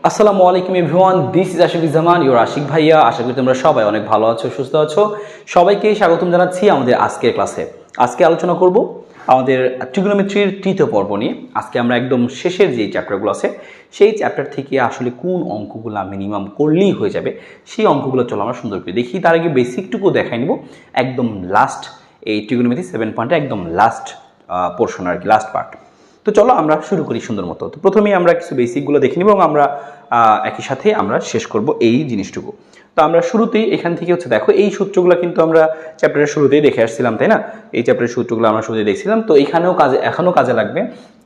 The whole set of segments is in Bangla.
আসসালামু আলাইকুম everyone, this is Ashikuzzaman, your Ashik ভাইয়া। আশা করি তোমরা সবাই অনেক ভালো আছো, সুস্থ আছো। সবাইকে স্বাগতম জানাচ্ছি আমাদের আজকের ক্লাসে। আজকে আলোচনা করব আমাদের ট্রিগোনোমেট্রির তৃতীয় পর্ব নিয়ে। আজকে আমরা একদম শেষের যে চ্যাপ্টারগুলো আছে সেই চ্যাপ্টার থেকে আসলে কোন অঙ্কগুলো মিনিমাম করলেই হয়ে যাবে সেই অঙ্কগুলো চলো আমরা সুন্দর করে দেখি। তার আগে বেসিকটুকু দেখাই নেব, একদম লাস্ট এই ট্রিগোনোমেট্রি 7 পয়েন্টে একদম লাস্ট পোর্শন আর কি, লাস্ট পার্ট। তো চলো আমরা শুরু করি সুন্দর মতো। তো প্রথমেই আমরা কিছু বেসিকগুলো দেখে নিব এবং আমরা একই সাথে আমরা শেষ করব এই জিনিসটুকু। তো আমরা শুরুতেই এখান থেকে হচ্ছে দেখো, এই সূত্রগুলো কিন্তু আমরা চ্যাপ্টারের শুরুতেই দেখে আসছিলাম, তাই না? এই চ্যাপ্টারের সূত্রগুলো আমরা শুরুতেই দেখছিলাম। তো এখানেও এখনও কাজে লাগবে,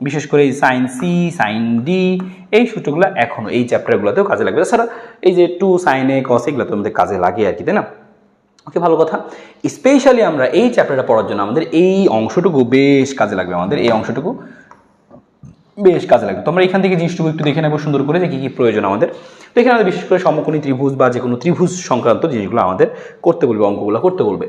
বিশেষ করে এই সাইন সি, সাইন ডি, এই সূত্রগুলো এখনও এই চ্যাপ্টারগুলোতেও কাজে লাগবে। তাছাড়া এই যে 2 sin a cos এগুলো তো আমাদের কাজে লাগে আর কি, তাই না? ওকে, ভালো কথা। স্পেশালি আমরা এই চ্যাপ্টারটা পড়ার জন্য আমাদের এই অংশটুকু বেশ কাজে লাগবে, আমাদের এই অংশটুকু বেশ কাজে লাগবে। তোমরা এখান থেকে জিনিসটুকু একটু দেখে নেবো সুন্দর করে যে কী কী প্রয়োজন আমাদের। তো এখানে আমাদের বিশেষ করে সমকোণী ত্রিভুজ বা যে কোনো ত্রিভুজ সংক্রান্ত জিনিসগুলো আমাদের করতে বলবে, অঙ্কগুলো করতে বলবে।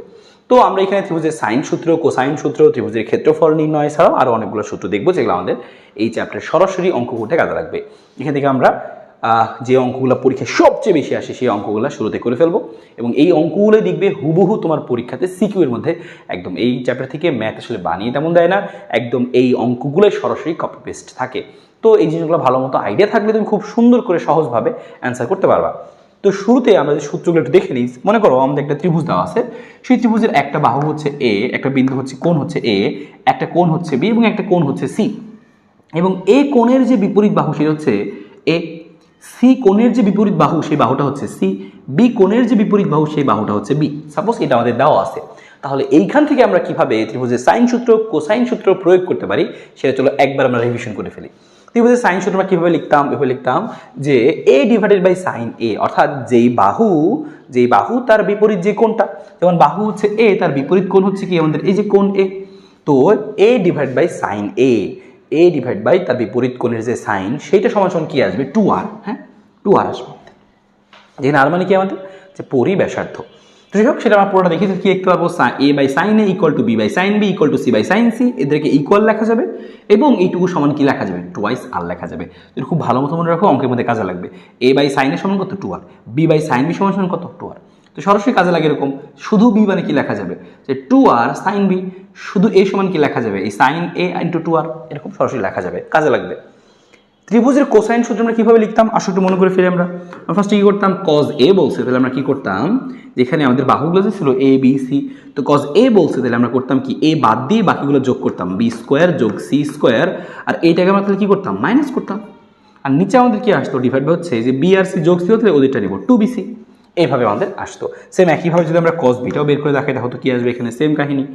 তো আমরা এখানে ত্রিভুজের সাইন সূত্র, কোসাইন সূত্র, ত্রিভুজের ক্ষেত্রফল নির্ণয় ছাড়াও আরও অনেকগুলো সূত্র দেখবো, যেগুলো আমাদের এই চ্যাপ্টারে সরাসরি অঙ্ক করতে কাজে লাগবে। এখান থেকে আমরা যে অঙ্কগুলো পরীক্ষায় সবচেয়ে বেশি আসে সেই অঙ্কগুলো শুরুতে করে ফেলবো, এবং এই অঙ্কগুলো দেখবে হুবহু তোমার পরীক্ষাতে সিকিউ এর মধ্যে একদম এই চ্যাপ্টার থেকে ম্যাথ আসলে বানিয়ে তেমন দেয় না, একদম এই অঙ্কগুলোই সরাসরি কপি পেস্ট থাকে। তো এই জিনিসগুলো ভালো মতো আইডিয়া থাকলে তুমি খুব সুন্দর করে সহজভাবে অ্যান্সার করতে পারবা। তো শুরুতে আমরা যে সূত্রগুলো একটু দেখে নিই। মনে করো আমাদের একটা ত্রিভুজ দেওয়া আছে, সেই ত্রিভুজের একটা বাহু হচ্ছে এ, একটা বিন্দু হচ্ছে কোণ হচ্ছে এ, একটা কোণ হচ্ছে বি এবং একটা কোণ হচ্ছে সি, এবং এ কোণের যে বিপরীত বাহু সেটা হচ্ছে এ, সি কোণের যে বিপরীত বাহু সেই বাহুটা হচ্ছে সি, বি কোণের যে বিপরীত বাহু সেই বাহুটা হচ্ছে বি। সাপোজ এটা আমাদের দেওয়া আছে, তাহলে এইখান থেকে আমরা কিভাবে ত্রিভুজের সাইন সূত্র, কোসাইন সূত্র প্রয়োগ করতে পারি সেটা চলো একবার আমরা রিভিশন করে ফেলি। ত্রিভুজের সাইন সূত্র আমরা কীভাবে লিখতাম? এভাবে লিখতাম যে এ ডিভাইডেড বাই সাইন এ, অর্থাৎ যেই বাহু তার বিপরীত যে কোণটা, যেমন বাহু হচ্ছে এ, তার বিপরীত কোণ হচ্ছে কি আমাদের এই যে কোণ এ। তো A divide by sine A, A divide by তার বিপরীত কোণের যে সাইন, সেইটা সমান সমান কি আসবে? 2r। হ্যাঁ, 2r আসবে। যেখানে আর মানে কি আমাদের যে পরিব্যাসার্ধ। তো যাই হোক, সেটা আমরা পুরোটা দেখি কি দেখতে পাবো, A by sine A equal to B by sine B equal to C by sine C, এদেরকে ইকুয়াল লেখা যাবে এবং এইটুকু সমান কি লেখা যাবে? টুয়াইস আর লেখা যাবে। তো খুব ভালো মতো মনে রাখো, অঙ্কের মধ্যে কাজে লাগবে। এ বাই সাইন এর সমান কত? 2r। B by sine B সমান সমান কত? 2r। তো সরাসরি কাজে লাগে এরকম, শুধু বি মানে কি লেখা যাবে? যে 2r সাইন বি, শুধু এ সমান কি লেখা যাবে? এই সাইন এ ইন্টু 2r, এরকম সরাসরি লেখা যাবে, কাজে লাগবে। ত্রিভুজের কোসাইন সূত্র আমরা কীভাবে লিখতাম আসলে একটু মনে করে ফিরে। আমরা ফার্স্টে কী করতাম? কজ এ বলছে, তাহলে আমরা কী করতাম? যেখানে আমাদের বাহুগুলো যে ছিল এ বি সি, তো কজ এ বলছে তাহলে আমরা করতাম কি? এ বাদ দিয়ে বাকিগুলো যোগ করতাম, বি স্কোয়ার যোগ সি স্কোয়ার, আর এইটাকে আমরা তাহলে কী করতাম? মাইনাস করতাম। আর নিচে আমাদের কি আসতো? ডিভাইড বাই হচ্ছে যে বি আর সি যোগ সি হলে ওদেরটা নিব 2bc, এইভাবে আমাদের আসতো। সেম একইভাবে যদি আমরা কজ বিটাও বের করে দেখাই, তাহলে কি আসবে? এখানে সেম কাহিনী,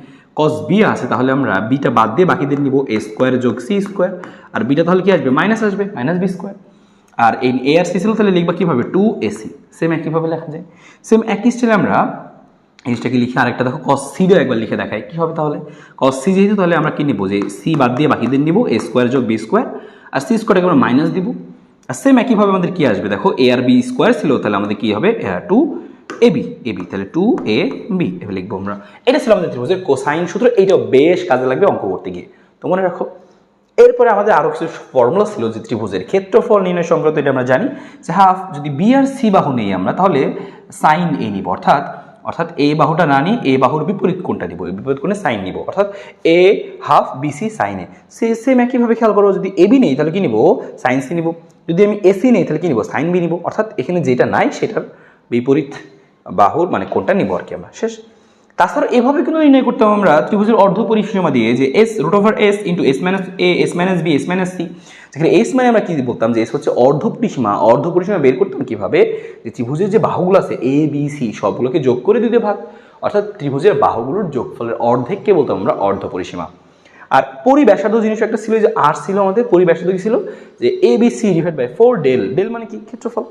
কজ বি আছে, তাহলে আমরা বিটা বাদ দিয়ে বাকিদের নিব এ স্কোয়ার যোগ সি স্কোয়ার, আর বিটা তাহলে কি আসবে? মাইনাস আসবে, মাইনাস বি স্কোয়ার। আর এই এ আর সি ছিল তাহলে লিখবা কীভাবে? 2ac। সেম একইভাবে লেখা যায়। সেম একই স্টাইলে আমরা জিনিসটাকে লিখে আরেকটা দেখো কস সিও একবার লিখে দেখাই কী হবে তাহলে। কস সি যেহেতু, তাহলে আমরা কি নিব? যে সি বাদ দিয়ে বাকিদের নিব এ স্কোয়ার যোগ বি স্কোয়ার, আর সি স্কোয়ারটাকে আমরা মাইনাস দিব। আর সেম একইভাবে আমাদের কি আসবে দেখো, এ আর বি স্কোয়ার ছিল, তাহলে আমাদের কি হবে? 2ab, তাহলে 2ab এভাবে লিখবো আমরা। এটা ছিল আমাদের ত্রিভুজের কোসাইন সূত্র। এইটাও বেশ কাজে লাগবে অঙ্ক করতে গিয়ে, তো মনে রাখো। এরপরে আমাদের আরও কিছু ফর্মুলা ছিল যে ত্রিভুজের ক্ষেত্রফল নির্ণয় সংক্রান্ত। এটা আমরা জানি যে হাফ, যদি বি আর সি বাহু নেই আমরা, তাহলে সাইন এ নিব, অর্থাৎ এ বাহুটা না নিই, এ বাহুর বিপরীত কোণটা নিব, বিপরীত কোণে সাইন নিব, অর্থাৎ এ হাফ বিসি সাইন এ। সেম একইভাবে খেয়াল করো, যদি এ বি নেই তাহলে কি নিব? সাইন সি নিব। যদি আমি এসি নেই তাহলে কি নিব? সাইন বি নিব। অর্থাৎ এখানে যেটা নাই সেটার বিপরীত বাহুর মানে কোণটা নিব আর কি আমরা, শেষ। তাছাড়া এভাবে কিন্তু নির্ণয় করতাম আমরা ত্রিভুজের অর্ধ পরিসীমা দিয়ে, যে s root over s into s minus a, s minus b, s minus c. যেখানে এস মানে আমরা কি বলতাম? যে এস হচ্ছে অর্ধ পরিসীমা। অর্ধ পরিসীমা বের করতাম কিভাবে? যে ত্রিভুজের যে বাহুগুলো আছে এ বি সি সবগুলোকে যোগ করে দিতে ভাগ, অর্থাৎ ত্রিভুজের বাহুগুলোর যোগফলের অর্ধেককে বলতাম আমরা অর্ধ পরিসীমা। আর পরিব্যাসার্ধ জিনিস একটা ছিল, যে আর ছিল আমাদের পরিব্যাসার্ধ কি ছিল? যে a b c divide by 4 del. Del মানে কি? ক্ষেত্রফল।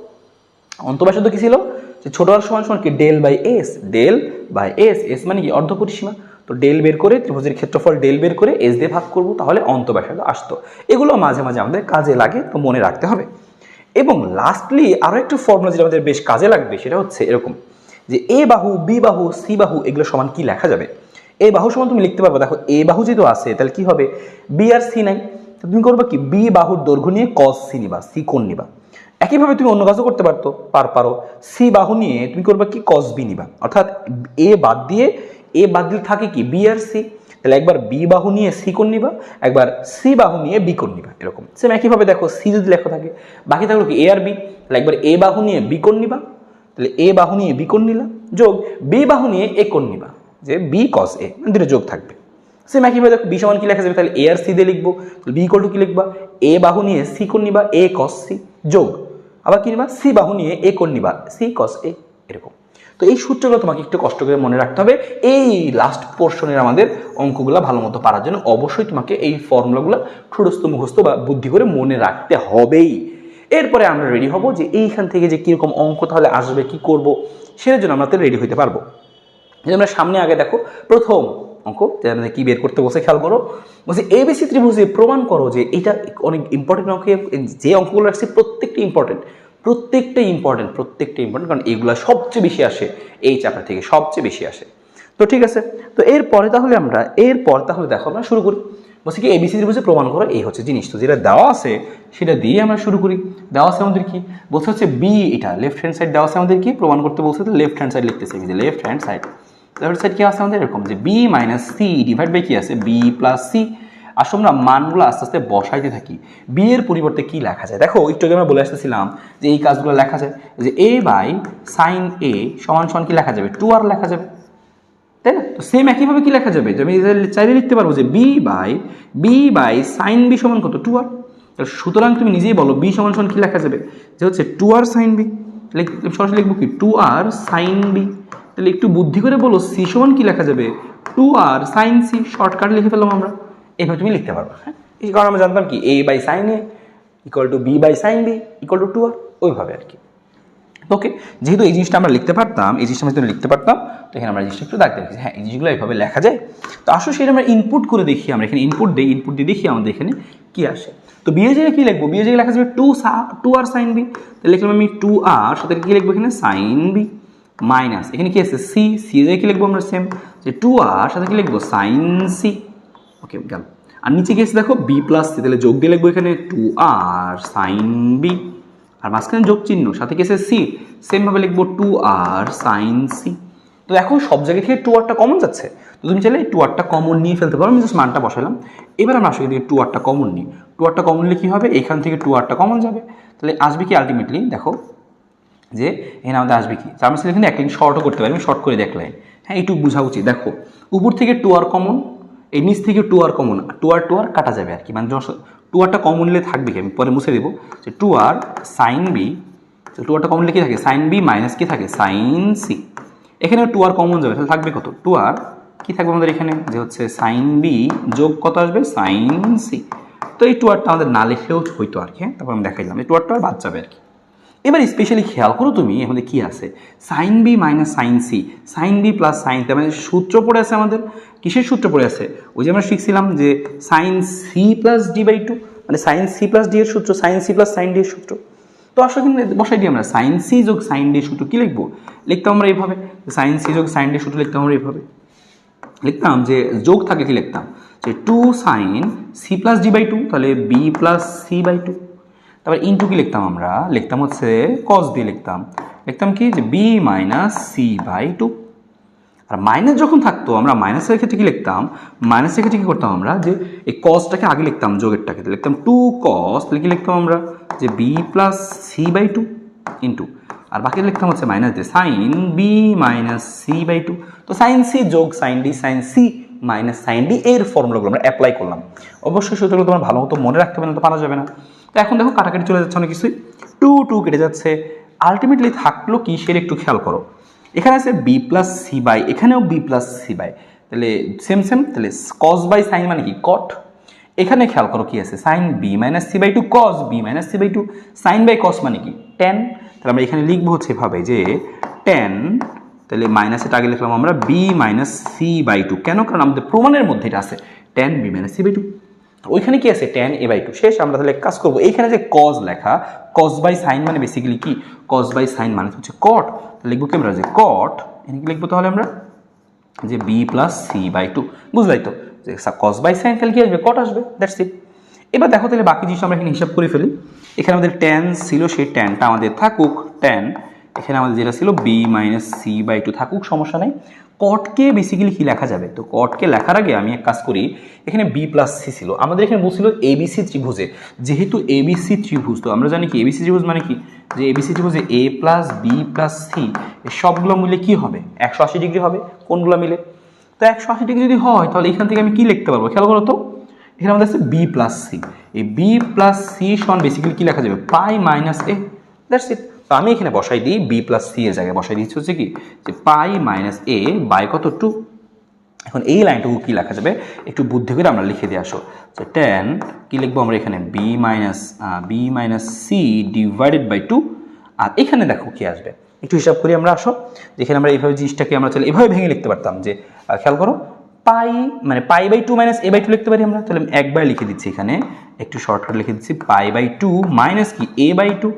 অন্তঃব্যাসার্ধ কি ছিল? যে ছোট আর সমান সমান কি? Del by S, del by S. S মানে কি? অর্ধ পরিসীমা। তো ডেল বের করে ত্রিভুজের ক্ষেত্রফল ডেল বের করে এস দিয়ে ভাগ করবো, তাহলে অন্তঃব্যাসার্ধ আসতো। এগুলো মাঝে মাঝে আমাদের কাজে লাগে, তো মনে রাখতে হবে। এবং লাস্টলি আরও একটু ফর্মুলা যেটা আমাদের বেশ কাজে লাগবে, সেটা হচ্ছে এরকম, যে এ বাহু, বি বাহু, সি বাহু এগুলো সমান কি লেখা যাবে? এ বাহু সমান তুমি লিখতে পারবে, দেখো এ বাহু যেহেতু আছে তাহলে কি হবে? বি আর সি নাই, তুমি করবে কি? বি বাহুর দৈর্ঘ্য নিয়ে কস সি নিবা, সি কোণ নিবা। একইভাবে তুমি অন্য কাজও করতে পারো সি বাহু নিয়ে তুমি করবা কি কস বি নিবা, অর্থাৎ এ বাদ দিলে থাকে কি বি আর সি। তাহলে একবার বি বাহু নিয়ে সি কোণ নিবা, একবার সি বাহু নিয়ে বি কোণ নিবা, এরকম সেম একইভাবে দেখো সি যদি লেখা থাকে বাকি থাকলো কি এ আর বি, তাহলে একবার এ বাহু নিয়ে বি কোণ নিবা, তাহলে এ বাহু নিয়ে বি কোণ নিলা, যোগ বি বাহু নিয়ে এ কোণ নিবা, যে বি কস এ, দুটো যোগ থাকবে। সেম একইভাবে দেখো বি সমান কি লেখা যাবে, তাহলে এ আর সি দিয়ে লিখবো, বি ইকুয়াল টু কি লিখবা এ বাহু নিয়ে সি কোণ নিবা এ কস সি, যোগ আবার কি নিবা সি বাহু নিয়ে এ কোণ নিবা সি কস এ, এরকম। তো এই সূত্রগুলো তোমাকে একটু কষ্ট করে মনে রাখতে হবে এই লাস্ট পোর্শনের আমাদের অঙ্কগুলো ভালো মতো পারার জন্য। অবশ্যই তোমাকে এই ফর্মুলাগুলো ঠুটস্থ মুখস্থ বা বুদ্ধি করে মনে রাখতে হবেই। এরপরে আমরা রেডি হব যে এইখান থেকে যে কীরকম অঙ্ক তাহলে আসবে, কি করব, সেটার জন্য আমরা রেডি হতে পারবো। আমরা সামনে আগে দেখো প্রথম অঙ্ক যে কি বের করতে বসে খেয়াল করো, বলছে এবিসি ত্রিভুজে প্রমাণ করো যে এটা অনেক ইম্পর্টেন্ট অঙ্ক। যে অঙ্কগুলো রাখছি প্রত্যেকটা ইম্পর্টেন্ট, কারণ এগুলো সবচেয়ে বেশি আসে এই চ্যাপ্টার থেকে, সবচেয়ে বেশি আসে। তো ঠিক আছে, তো এরপরে তাহলে দেখো আমরা শুরু করি। বলছি কি এবিসি ত্রিভুজে প্রমাণ করো, এই হচ্ছে জিনিস। তো যেটা দেওয়া আছে সেটা দিয়ে আমরা শুরু করি। দেওয়া আছে আমাদের কি বলছে হচ্ছে বি, এটা লেফট হ্যান্ড সাইড দেওয়া আছে আমাদের কি প্রমাণ করতে বলছে, তো লেফট হ্যান্ড সাইড লিখতেছে, লেফট হ্যান্ড সাইড কি আছে আমাদের এরকম যে B minus c divide by কি আছে বি প্লাস সি। আসলে আমরা মানগুলো আস্তে আস্তে বসাইতে থাকি। বি এর পরিবর্তে কি লেখা যায় দেখো, একটু আগে আমরা বলে আসতেছিলাম যে এই কাজগুলো লেখা যায় যে এ বাই সাইন এ সমান সমান কি লেখা যাবে 2r লেখা যাবে, তাই না? তো সেম একইভাবে কি লেখা যাবে যে আমি চাইলে লিখতে পারবো যে বি বাই সাইন বি সমান কত 2r। সুতরাং তুমি নিজেই বলো বি সমান সমান কি লেখা যাবে, যে হচ্ছে 2r সাইন বি, সরাসরি লিখবো কি 2r সাইন বি। তাহলে একটু বুদ্ধি করে বলো সি সমান কি লেখা যাবে 2r সাইন সি, শর্টকাট লিখে ফেললাম আমরা। এইভাবে তুমি লিখতে পারবে, হ্যাঁ, কারণ আমরা জানতাম কি a by sine A equal to B by sine B equal to 2r, ওইভাবে আর কি। ওকে, যেহেতু এই জিনিসটা আমরা লিখতে পারতাম, তো এখানে আমরা জিনিসটা একটু দাগ দিয়ে হ্যাঁ এই জিনিসগুলো এইভাবে লেখা যায়। তো আসলে সেটা আমরা ইনপুট করে দেখি, আমরা এখানে ইনপুট দিয়ে দেখি আমাদের এখানে কি আসে। তো বি এর জায়গায় কি লিখবো, বি এর জায়গায় লেখা যাবে 2r সাইন বি, তাহলে লিখলাম আমি 2r সাথে কি লিখবো এখানে সাইন বি মাইনাস এখানে কি আছে সি, সি এর জায়গায় কি লিখবো আমরা সেম যে 2r সাথে কি লিখবো সাইন সি। ওকে গেল, আর নিচে গিয়েছে দেখো বি প্লাস সি, তাহলে যোগ দিয়ে লিখবো এখানে 2r সাইন বি, আর মাঝখানে যোগ চিহ্ন সাথে গেছে সি, সেমভাবে লিখবো 2r সাইন সি। তো এখন সব জায়গা থেকে 2rটা কমন যাচ্ছে, তো তুমি চাইলে 2rটা কমন নিয়ে ফেলতে পারো। আমি জাস্ট মানটা বসালাম। এবার আমরা আসলে থেকে 2rটা কমন নিই, 2rটা কমন নিলে কী হবে, এখান থেকে 2rটা কমন যাবে, তাহলে আসবে কি আলটিমেটলি দেখো যে এখানে আমাদের আসবে কি, আমরা এখানে এক লাইন শর্টও করতে পারি, আমি শর্ট করে দেখ লাইন, হ্যাঁ একটু বোঝা উচিত। দেখো উপর থেকে 2r কমন, এই নিচ থেকে 2r কমন, 2r কাটা যাবে আর কি, মানে 2rটা কমন নিলে থাকবে কি, আমি পরে মুছে দেবো যে 2r সাইন বি, 2rটা কমন নিলে কি থাকে সাইন বি মাইনাস কি থাকে সাইন সি। এখানে 2r কমন যাবে, তাহলে থাকবে কত 2r কি থাকবে আমাদের এখানে যে হচ্ছে সাইন বি যোগ কত আসবে সাইন সি। তো এই 2rটা আমাদের না লিখলেও হইতো আর কি, হ্যাঁ তারপর আমি দেখাইলাম এই 2rটা বাদ যাবে আর কি। এবার স্পেশালি খেয়াল করো তুমি আমাদের কি আছে sine B minus sine C, sine B plus sine C, মানে সূত্র পড়ে আছে আমাদের, কিসের সূত্র পড়ে আছে, ওই যে আমরা শিখছিলাম যে sine C plus D by two, মানে সাইন সি প্লাস ডি এর সূত্র, sine C plus sine D এর সূত্র। তো আসলে কিন্তু বসাই দিই আমরা সাইন সি যোগ সাইন ডি সূত্র কি লিখবো, লিখতাম আমরা এইভাবে সাইন সি যোগ সাইন ডি সূত্র লিখতাম আমরা এইভাবে, লিখতাম যে যোগ থাকে কি লিখতাম যে 2 sine C plus D by two, তাহলে b plus C by two. তারপর ইনটু কি লিখতাম আমরা, লিখতাম হচ্ছে কস দিয়ে লিখতাম কি যে B minus C by two. আর মাইনাস যখন থাকতো আমরা মাইনাসের ক্ষেত্রে কি লিখতাম, মাইনাসের ক্ষেত্রে কি করতাম আমরা যে এই কসটাকে আগে লিখতাম, যোগেরটাকে লিখতাম 2 কস, কি লিখতাম আমরা যে B plus C by two into, আর বাকি লিখতাম হচ্ছে মাইনাস দিয়ে sine B minus C by two. তো সাইন সি যোগ sine d, sine C minus sine D, এর ফর্মুলাগুলো আমরা অ্যাপ্লাই করলাম। অবশ্যই সূত্রগুলো তোমার ভালো মতো মনে রাখতে হবে না তো পারা যাবে না। তো এখন দেখো কাটাকাটি চলে যাচ্ছে অনেক কিছুই, 2 কেটে যাচ্ছে, আলটিমেটলি থাকলো কি সেটা একটু খেয়াল করো। এখানে আছে বি প্লাস সি বাই, এখানেও বি প্লাস সি বাই, তাহলে সেম, তাহলে কস বাই সাইন মানে কি কট। এখানে খেয়াল করো কি আছে sine B minus C by two cos B minus C by two, sine by cos মানে কি টেন। তাহলে আমরা এখানে লিখবো হচ্ছে এভাবে যে টেন, তাহলে মাইনাসের আগে লিখলাম আমরা B minus C by two, কেন কারণ আমাদের প্রমাণের মধ্যে এটা আছে tan B minus C by two. ওইখানে কি আছে টেন এ বাই টু। শেষ, আমরা তাহলে কাজ করবো, এইখানে যে কজ লেখা, কজ বাই সাইন মানে বেসিক্যালি কি কজ বাই সাইন মানে হচ্ছে কট, লিখবো কি আমরা যে কট, এখানে কি লিখবো তাহলে আমরা যে B plus C by two, বুঝলাই তো যে কজ বাই সাইন তাহলে কি আসবে কট আসবে, দ্যাটস ইট। এবার দেখো তাহলে বাকি জিনিস আমরা এখানে হিসাব করে ফেলি। এখানে আমাদের ট্যান ছিল, সেই ট্যানটা আমাদের থাকুক, ট্যান এখানে আমাদের যেটা ছিল B minus C by two থাকুক, সমস্যা নেই। কটকে বেসিক্যালি কি লেখা যাবে, তো কটকে লেখার আগে আমি এক কাজ করি, এখানে বি প্লাস সি ছিল, আমাদের এখানে বলছিল এবিসি ত্রিভুজে, যেহেতু এবিসি ত্রিভুজ, তো আমরা জানি কি এবিসি ত্রিভুজ মানে কি, যে এবিসি ত্রিভুজে এ প্লাস বি প্লাস সি এই সবগুলো মিলে কি হবে 180 ডিগ্রি হবে, কোনগুলো মিলে, তো 180 ডিগ্রি যদি হয় তাহলে এখান থেকে আমি কি লিখতে পারবো, খেয়াল করো তো, এখানে আমাদের আছে বি প্লাস সি, এই বি প্লাস সি সমান বেসিক্যালি কি লেখা যাবে পাই মাইনাস এ, দ্যাটস ইট। তো আমি এখানে বসাই দিই বি প্লাস সি এর জায়গায় বসাই দিচ্ছি হচ্ছে কি যে পাই মাইনাস এ বাই কত 2। এখন এই লাইনটুকু কি লেখা যাবে একটু বুদ্ধি করে আমরা লিখে দিয়ে আসো, যে টেন কি লিখবো আমরা এখানে B minus C divided by 2, আর এখানে দেখো কি আসবে একটু হিসাব করি আমরা, আসো যেখানে আমরা এইভাবে জিনিসটাকে আমরা চলে এভাবে ভেঙে লিখতে পারতাম, যে খেয়াল করো পাই মানে pi by 2 minus A by 2 লিখতে পারি আমরা, তাহলে আমি একবার লিখে দিচ্ছি এখানে একটু শর্টকাট লিখে দিচ্ছি পাই বাই 2 মাইনাস কি এ বাই 2,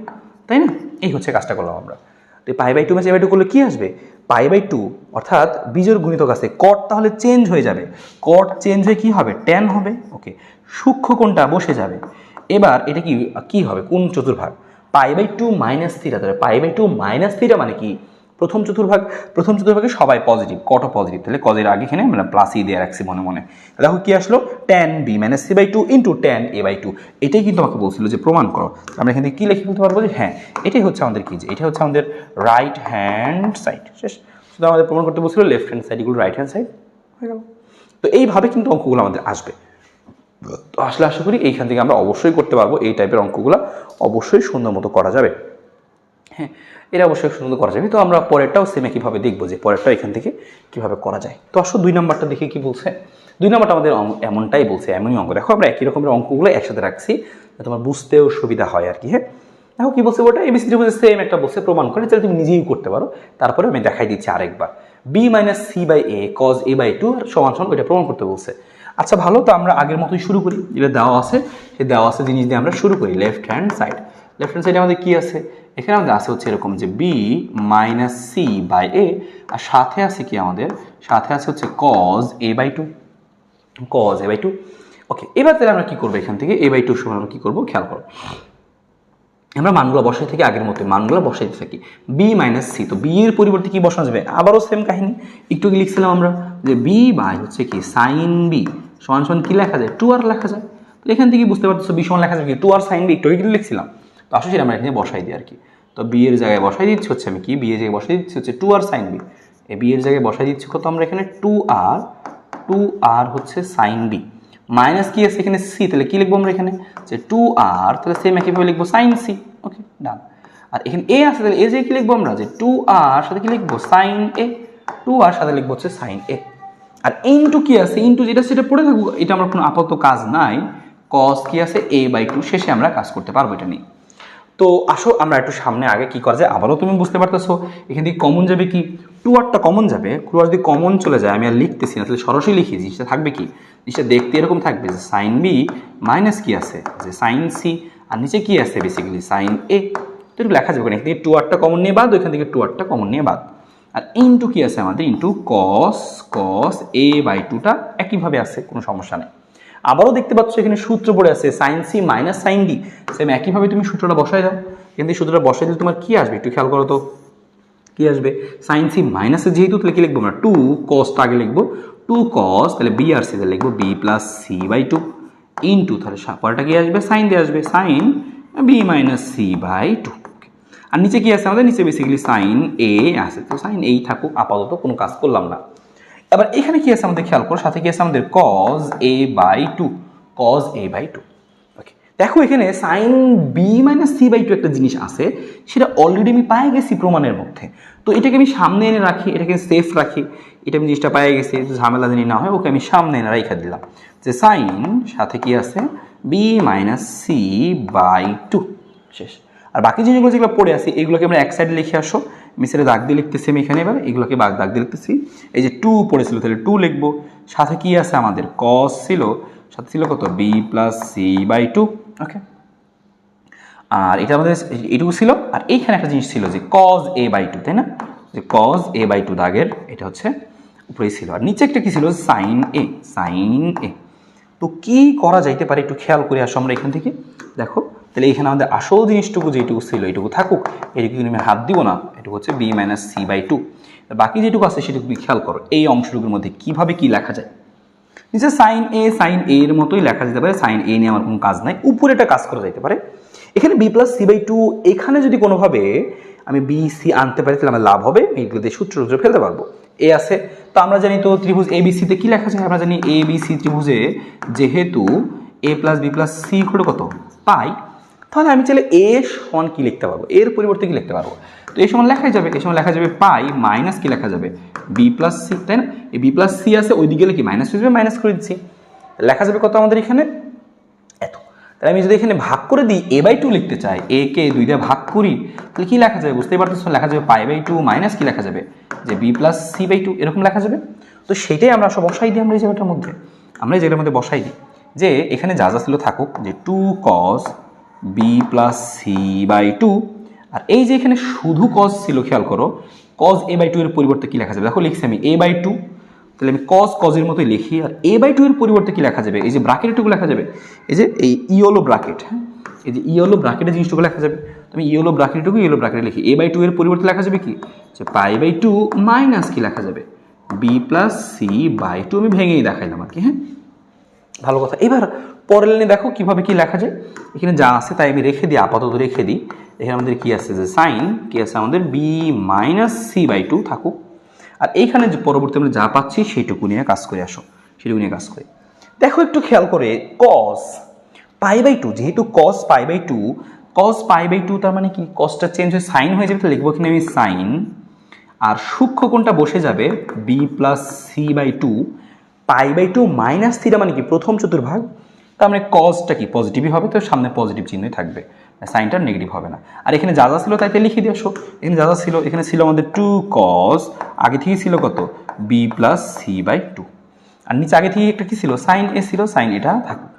তাই না, এই হচ্ছে কাজটা করলাম আমরা। তো pi by 2 minus A by 2 করলে কি আসবে পাই বাই 2, অর্থাৎ বিজোড় গুণিতক আছে কট তাহলে চেঞ্জ হয়ে যাবে, কট চেঞ্জ হয়ে কি হবে ট্যান হবে, ওকে সূক্ষ্ম কোণটা বসে যাবে। এবার এটা কি হবে কোন চতুর্ভাগ পাই বাই 2 মাইনাস থিটা, তাহলে পাই বাই 2 মাইনাস থিটা মানে কি প্রথম চতুর্ভাগে সবাই পজিটিভ, কটও পজিটিভ, তাহলে কজের আগে এখানে আমরা প্লাসই দিয়ে রাখছি মনে মনে। দেখো কি আসলো tan B minus C by 2 into tan A by 2, এটাই কিন্তু আমাকে বলছিল যে প্রমাণ করো, আমরা এখান থেকে কি লিখে ফেলতে পারবো যে হ্যাঁ এটাই হচ্ছে আমাদের কি, যে এটা হচ্ছে আমাদের রাইট হ্যান্ড সাইড, শেষ। শুধু আমাদের প্রমাণ করতে বলছিল লেফট হ্যান্ড সাইড এগুলো রাইট হ্যান্ড সাইড হয়ে গেল। তো এইভাবে কিন্তু অঙ্কগুলো আমাদের আসবে, তো আসলে আশা করি এইখান থেকে আমরা অবশ্যই করতে পারবো, এই টাইপের অঙ্কগুলো অবশ্যই সুন্দর মতো করা যাবে। হ্যাঁ এটা অবশ্যই সুন্দর করা যাবে। তো আমরা পরেরটাও সেম একইভাবে দেখবো যে পরেরটাও এখান থেকে কীভাবে করা যায়। তো আসলে 2 নাম্বারটা দেখে কি বলছে, 2 নাম্বারটা আমাদের এমনটাই বলছে, এমনই অঙ্ক। দেখো আমরা একই রকমের অঙ্কগুলো একসাথে রাখছি তোমার বুঝতেও সুবিধা হয় আর কি। হ্যাঁ দেখো কি বলছে ওটা এবিসি ত্রিভুজের সেম একটা বলছে প্রমাণ করে, তাহলে তুমি নিজেই করতে পারো, তারপরে আমি দেখাই দিচ্ছি আরেকবার B minus C by A cos A by 2 সমান ওইটা প্রমাণ করতে বলছে। আচ্ছা ভালো, তো আমরা আগের মতোই শুরু করি, যেটা দেওয়া আছে সেই দেওয়া আছে জিনিস দিয়ে আমরা শুরু করি। লেফট হ্যান্ড সাইডে আমাদের কি আছে, এখানে আমাদের আছে হচ্ছে এরকম যে বি মাইনাস সি বাই এ, আর সাথে আছে কি আমাদের সাথে আছে হচ্ছে কজ এ বাই 2, ওকে। এবার তাহলে আমরা কি করবো এখান থেকে এ বাই 2 সমান আমরা কি করবো খেয়াল করো, আমরা মানগুলো বসাই থাকি আগের মতো মানগুলো বসাইতে থাকি বি মাইনাস সি, তো বি এর পরিবর্তে কি বসানো যাবে আবারও সেম কাহিনী, একটু কি লিখছিলাম আমরা যে বি বাই হচ্ছে কি সাইন বি সমান কি লেখা যায় 2r লেখা যায়। তো এখান থেকে বুঝতে পারতেছো বি সমান লেখা যাবে কি 2r সাইন বি, একটু লিখছিলাম। তো আসলে সেটা আমরা এখানে বসাই দিই আর কি। তো বি এর জায়গায় বসাই দিচ্ছি হচ্ছে আমি কি বি এর জায়গায় বসাই দিচ্ছি হচ্ছে 2r সাইন বি, এই বি এর জায়গায় বসাই দিচ্ছি কত আমরা এখানে 2r হচ্ছে সাইন বি মাইনাস কি আছে এখানে সি, তাহলে কি লিখবো আমরা এখানে যে 2r, তাহলে সেম একইভাবে লিখবো সাইন সি, ওকে ডান। আর এখানে এ আছে তাহলে এ যে কি লিখবো আমরা যে 2r সাথে কি লিখবো সাইন এ, 2r সাথে লিখবো হচ্ছে সাইন এ। আর ইনটু কি আছে ইনটু যেটা সেটা পড়ে থাকবো, এটা আমরা কোনো আপাতত কাজ নাই, কস কি আছে a বাই 2 শেষে আমরা কাজ করতে পারবো এটা নিয়ে। তো আসো আমরা একটু সামনে আগে কি করা যায় আবারও তুমি বুঝতে পারতেছো, এখান থেকে কমন যাবে কি 2rটা কমন যাবে, 2r যদি কমন চলে যায় আমি আর লিখতেছি না, তাহলে সরাসরি লিখি জিনিসটা থাকবে কি জিনিসটা দেখতে এরকম থাকবে যে সাইন বি মাইনাস কি আছে যে সাইন সি, আর নিচে কি আছে বেসিক্যালি সাইন এ, তো একটু লেখা যাবে এখান থেকে 2rটা কমন নিয়ে বাদ, ওইখান থেকে 2rটা কমন নিয়ে বাদ, আর ইনটু কি আছে আমাদের ইনটু কস এ বাই 2টা একইভাবে আছে, কোনো সমস্যা নেই। আবারও দেখতে পাচ্ছ এখানে সূত্র পড়ে আছে sine C minus sine D, same একইভাবে তুমি সূত্রটা বসাই দাও, কিন্তু সূত্রটা বসাই দিলে তোমার কি আসবে একটু খেয়াল করো তো কি আসবে, সাইন সি মাইনাসে যেহেতু তাহলে কি লিখবো আমরা 2 কসটা আগে লিখবো 2 কস, তাহলে বি আর সি লিখবো B plus C by 2 into তাহলে পরটা কি আসবে সাইন দিয়ে আসবে sine B minus C by 2, আর নিচে কি আছে আমাদের নিচে বেসিক্যালি সাইন এ আছে, তো সাইন এই থাকুক আপাতত কোনো কাজ করলাম না। এবার এখানে কি আছে আমাদের খেয়াল করো, সাথে কি আছে আমাদের কজ এ বাই 2, ওকে। দেখো এখানে sine B minus C by 2 একটা জিনিস আছে, সেটা অলরেডি আমি পাই গেছি প্রমাণের মধ্যে, তো এটাকে আমি সামনে এনে রাখি, এটাকে সেফ রাখি, এটা আমি জিনিসটা পাই গেছি, ঝামেলা জানি না হয় ওকে আমি সামনে এনে রেখে দিলাম যে সাইন সাথে কি আছে বি মাইনাস সি বাই 2 শেষ। আর বাকি জিনিসগুলো যেগুলো পড়ে আছে এগুলোকে আমরা এক সাইডে লিখে আসো, মিসেরে দাগ দিয়ে লিখতেছি আমি এখানে, এবার এগুলোকে দাগ দিয়ে লিখতেছি, এই যে 2 পড়েছিল তাহলে 2 লিখবো, সাথে কি আছে আমাদের কস ছিল, সাথে ছিল কত বি প্লাস সি বাই 2, ওকে। আর এটা আমাদের এইটুকু ছিল, আর এইখানে একটা জিনিস ছিল যে কজ এ বাই 2, তাই না, যে কজ এ বাই 2 দাগের এটা হচ্ছে উপরেই ছিল, আর নিচে একটা কি ছিল সাইন এ। তো কি করা যাইতে পারে একটু খেয়াল করে আসো আমরা এখান থেকে, দেখো তাহলে এখানে আমাদের আসল জিনিসটুকু যেটুকু ছিল এইটুকু থাকুক, এটুকু কিন্তু আমি হাত দিব না, এটুকু হচ্ছে B minus C by two. বাকি যেটুকু আছে সেটুকু খেয়াল করো এই অংশটুকুর মধ্যে কীভাবে কী লেখা যায়। নিচে সাইন এ এর মতোই লেখা যেতে পারে, সাইন এ নিয়ে আমার কোনো কাজ নাই, উপরে একটা কাজ করা যেতে পারে। এখানে B plus C by two, এখানে যদি কোনোভাবে আমি বি সি আনতে পারি তাহলে আমার লাভ হবে, এইগুলোতে সূত্র ফেলতে পারবো। এ আছে, তো আমরা জানি তো ত্রিভুজ এ বি সিতে কী লেখা যায়, আমরা জানি এ বি সি ত্রিভুজে যেহেতু এ প্লাস বি প্লাস সি করে কত পাই, তাহলে আমি চাইলে এ সমান কী লিখতে পারবো, এর পরিবর্তে কী লিখতে পারবো, তো এই সমান লেখাই যাবে, এই সমান লেখা যাবে পাই মাইনাস কী লেখা যাবে বি প্লাস সি, তাই না? এই বি প্লাস সি আছে, ওই দিকে গেলে কি মাইনাস হয়ে যাবে, মাইনাস করে দিচ্ছি, লেখা যাবে কত আমাদের এখানে এত। তাহলে আমি যদি এখানে ভাগ করে দিই এ বাই টু লিখতে চাই, এ কে 2 দিয়ে ভাগ করি, তাহলে কী লেখা যাবে বুঝতেই পারতেছো, লেখা যাবে পাই বাই টু মাইনাস কী লেখা যাবে যে B plus C by two, এরকম লেখা যাবে। তো সেটাই আমরা সব বসাই দিই, আমরা এই জায়গাটার মধ্যে, আমরা এই জায়গাটার মধ্যে বসাই দিই যে এখানে যা যা ছিল থাকুক, যে 2 cos b plus C by two, আর এই যে এখানে শুধু cos ছিল, খেয়াল করো cos এ বাই টু এর পরিবর্তে কী লেখা যাবে, দেখো লিখছি আমি এ বাই টু, তাহলে আমি cos এর মতোই লিখি, আর এ বাই টু এর পরিবর্তে কী লেখা যাবে, এই যে ব্রাকেটটুকু লেখা যাবে, এই যে এই ইয়েলো ব্রাকেট, হ্যাঁ এই যে ইয়েলো ব্রাকেটের জিনিসটুকু লেখা যাবে, আমি ইয়েলো ব্রাকেটটুকু ইয়েলো ব্রাকেটে লিখি, এ বাই টু এর পরিবর্তে লেখা যাবে কি যে পাই বাই টু মাইনাস কী লেখা যাবে B plus C by two, আমি ভেঙেই দেখাইলাম আর কি। হ্যাঁ, ভালো কথা। এবার পরের লাইনে দেখো কীভাবে কী লেখা যায়, এখানে যা আছে তাই আমি রেখে দিই, আপাতত রেখে দিই। এখানে আমাদের কী আছে যে সাইন কী আছে আমাদের B minus C by two থাকুক, আর এইখানে যে পরবর্তী আমরা যা পাচ্ছি সেইটুকু নিয়ে কাজ করে আসো, সেটুকু নিয়ে কাজ করি। দেখো একটু খেয়াল করে cos পাই বাই টু, যেহেতু cos pi by two, cos pi by two তার মানে কি cosটা চেঞ্জ হয়ে সাইন হয়ে যাবে, তো লিখবো এখানে আমি সাইন, আর সূক্ষ্ম কোণটা বসে যাবে B plus C by two, pi by two minus theta মানে কি প্রথম চতুর্ভাগ, তার মানে কজটা কি পজিটিভই হবে, তো সামনে পজিটিভ চিহ্নই থাকবে, সাইনটা নেগেটিভ হবে না। আর এখানে যা যা ছিল তাইতে লিখে দিয়ে আসো, এখানে যা যা ছিল, এখানে ছিল আমাদের 2 cos, আগে থেকেই ছিল কত b plus C by two, আর নিচে আগে থেকে একটা কি ছিল সাইন এ ছিল, সাইন এটা থাকুক।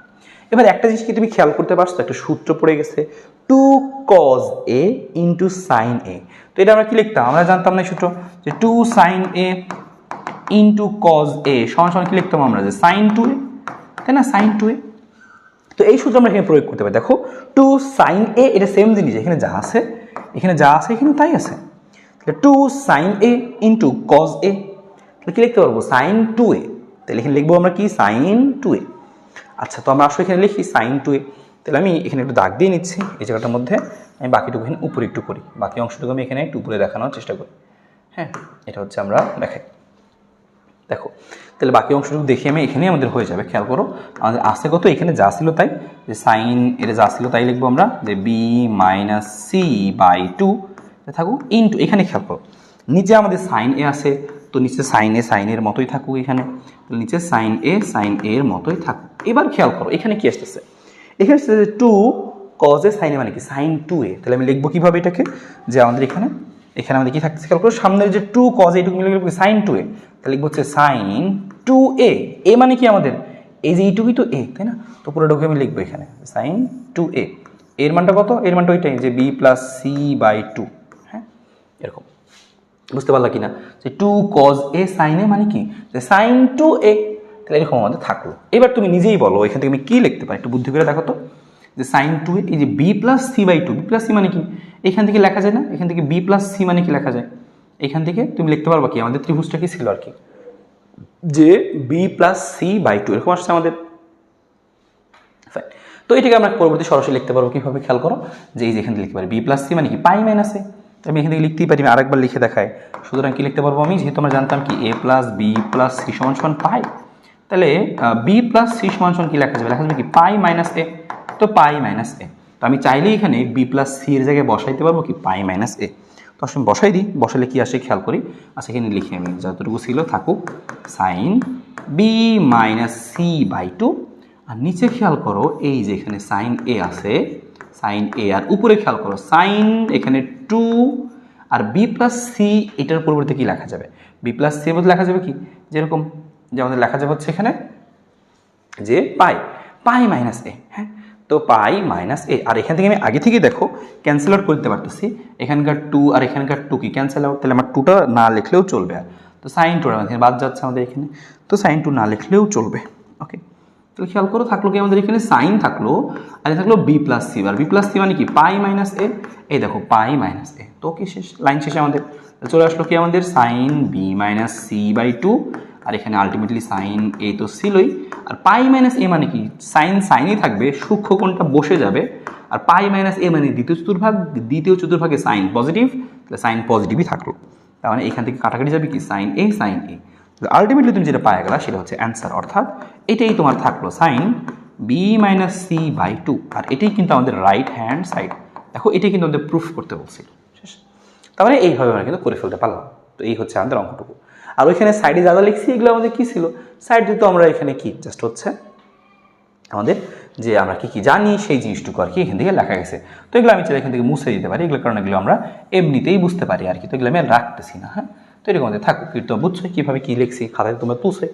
এবার একটা জিনিস কি তুমি খেয়াল করতে পারছো, একটা সূত্র পড়ে গেছে 2 cos a ইন্টু সাইন এ, তো এটা আমরা কি লিখতাম, আমরা জানতাম না সূত্র যে 2 sine A into cos A সমান সমান কি লিখতাম আমরা যে সাইন টু এ, তাই না, সাইন টু এ। তো এই সূত্র আমরা এখানে প্রয়োগ করতে পারি, দেখো 2 সাইন এ, এটা সেম জিনিস, এখানে যা আছে এখানে যা আছে এখানে তাই আছে, তাহলে 2 sine A into cos A, তাহলে কি লিখতে পারবো সাইন টু এ, তাহলে এখানে লিখবো আমরা কি সাইন টু এ। আচ্ছা, তো আমরা আসলে এখানে লিখি সাইন টু এ, তাহলে আমি এখানে একটু দাগ দিয়ে নিচ্ছি এই জায়গাটার মধ্যে, আমি বাকিটুকু এখানে উপরে একটু করি, বাকি অংশটুকু আমি এখানে একটু উপরে দেখানোর চেষ্টা করি। হ্যাঁ, এটা হচ্ছে আমরা দেখাই, দেখো তাহলে বাকি অংশটুকু দেখি আমি, এখানেই আমাদের হয়ে যাবে। খেয়াল করো আমাদের আসে কত, এখানে যা ছিল তাই, যে সাইন এটা যা ছিল তাই লিখবো আমরা, যে B minus C by two থাকুক ইন্টু, এখানে খেয়াল করো নিচে আমাদের সাইন এ আছে, তো নিচে সাইন এ সাইনের মতোই থাকুক, এখানে নিচে সাইন এর মতোই থাকুক। এবার খেয়াল করো এখানে কি আসতেছে, এখানে আসতেছে যে 2 cos এ সাইন এ মানে কি সাইন টু এ, তাহলে আমি লিখবো কীভাবে এটাকে, যে আমাদের এখানে আমাদের কি থাকতেছে খেয়াল করো, সামনের যে 2 cos এইটুকু মিলে লিখবো সাইন টু এ, তাহলে লিখবো হচ্ছে সাইন টু এ, এ মানে কি আমাদের এই যে এইটুকুই তো এ, তাই না, তো পুরোটুকু আমি লিখবো এখানে সাইন টু এ, এর মানটা কত, এর মানটা ওইটাই যে B plus C by two. হ্যাঁ, এরকম বুঝতে পারলা কিনা, যে 2 cos এ সাইন এ মানে কি যে সাইন টু এ, তাহলে এরকম আমাদের থাকলো। এবার তুমি নিজেই বলো এখান থেকে আমি কী লিখতে পারি, একটু বুদ্ধি করে দেখো তো, যে সাইন টু এ, এই যে B plus C by two, B plus C মানে কি এখান থেকে লেখা যায় না, এখান থেকে বি প্লাস সি মানে কি লেখা যায়, এখান থেকে তুমি লিখতে পারবা কি আমাদের ত্রিভুজটা কি ছিল আর কি, যে B plus C by two এরকম আসছে আমাদের। তো এটাকে আমরা পরবর্তী সরাসরি লিখতে পারবো কীভাবে, খেয়াল করো যে এই যে এখান থেকে লিখতে পারি বি প্লাস সি মানে কি পাই মাইনাস এ, আমি এখান থেকে লিখতেই পারি, আমি আরেকবার লিখে দেখাই। সুতরাং কি লিখতে পারবো আমি, যেহেতু আমরা জানতাম কি a plus B plus C সমান সমান পাই, তাহলে বি প্লাস সি সমান সমান কি লেখা যাবে, লেখা যাবে কি পাই মাইনাস এ, তো পাই মাইনাস এ, তো আমি চাইলেই এখানে বি প্লাস সি এর জায়গায় বসাইতে পারবো কি পাই মাইনাস এ, তো আসলে বসাই দিই, বসালে কি আসে খেয়াল করি, আচ্ছা এখানে লিখি আমি যতটুকু ছিল থাকুক sine B minus C by two, আর নিচে খেয়াল করো এই যে এখানে সাইন এ আছে, সাইন এ, আর উপরে খেয়াল করো সাইন এখানে টু, আর বি প্লাস সি এটার পরিবর্তে কি লেখা যাবে, বি প্লাস সি এর মধ্যে লেখা যাবে কি যেরকম, যে আমাদের লেখা যাবে হচ্ছে এখানে যে পাই মাইনাস এ। হ্যাঁ, তো পাই মাইনাস এ, আর এখান থেকে আমি আগে থেকেই দেখো ক্যান্সেল আউট করতে পারতেছি, এখানকার টু আর এখানকার টু কি ক্যান্সেল আউট, তাহলে আমার টুটা না লিখলেও চলবে, আর তো সাইন টুটা আমাদের বাদ যাচ্ছে আমাদের এখানে, তো সাইন টু না লিখলেও চলবে। ওকে, তাহলে খেয়াল করো থাকলো কি আমাদের এখানে সাইন থাকলো, আর থাকলো বি প্লাস সি। আর বি প্লাস সি মানে কি পাই মাইনাস এ, এই দেখো পাই মাইনাস এ। তো কি শেষ, লাইন শেষে আমাদের চলে আসলো কি আমাদের sine B minus C by two, আর এখানে আলটিমেটলি সাইন এ তো ছিলই, আর পাই মাইনাস এ মানে কি সাইন সাইনই থাকবে, সূক্ষ্ম কোণটা বসে যাবে, আর পাই মাইনাস এ মানে দ্বিতীয় চতুর্ভাগে সাইন পজিটিভ, তাহলে সাইন পজিটিভই থাকলো। তার মানে এখান থেকে কাটাকাটি যাবে কি সাইন এ, আলটিমেটলি তুমি যেটা পাওয়া গেলা সেটা হচ্ছে অ্যান্সার, অর্থাৎ এটাই তোমার থাকলো sine B minus C by two, আর এটাই কিন্তু আমাদের রাইট হ্যান্ড সাইড। দেখো এটাই কিন্তু আমাদের প্রুফ করতে বলছিল, শেষ। তারপরে এইভাবে আমরা কিন্তু করে ফেলতে পারলাম। তো এই হচ্ছে আমাদের অঙ্কটুকু। আর ওইখানে সাইডে যা লিখছি এগুলো আমাদের কী ছিল, সাইড যেহেতু আমরা এখানে কি জাস্ট হচ্ছে আমাদের যে আমরা কি কি জানি সেই জিনিসটুকু আর কি এখান থেকে লেখা গেছে। তো এগুলো আমি চাইলে এখান থেকে মুছে দিতে পারি, এগুলোর কারণে এগুলো আমরা এমনিতেই বুঝতে পারি আর কি। তো এগুলো আমি আর রাখতেছি না, হ্যাঁ। তো এরকম আমাদের থাকুক, কিন্তু বুঝছো কীভাবে কী লিখছি, খাতায় তোমরা তুলছে,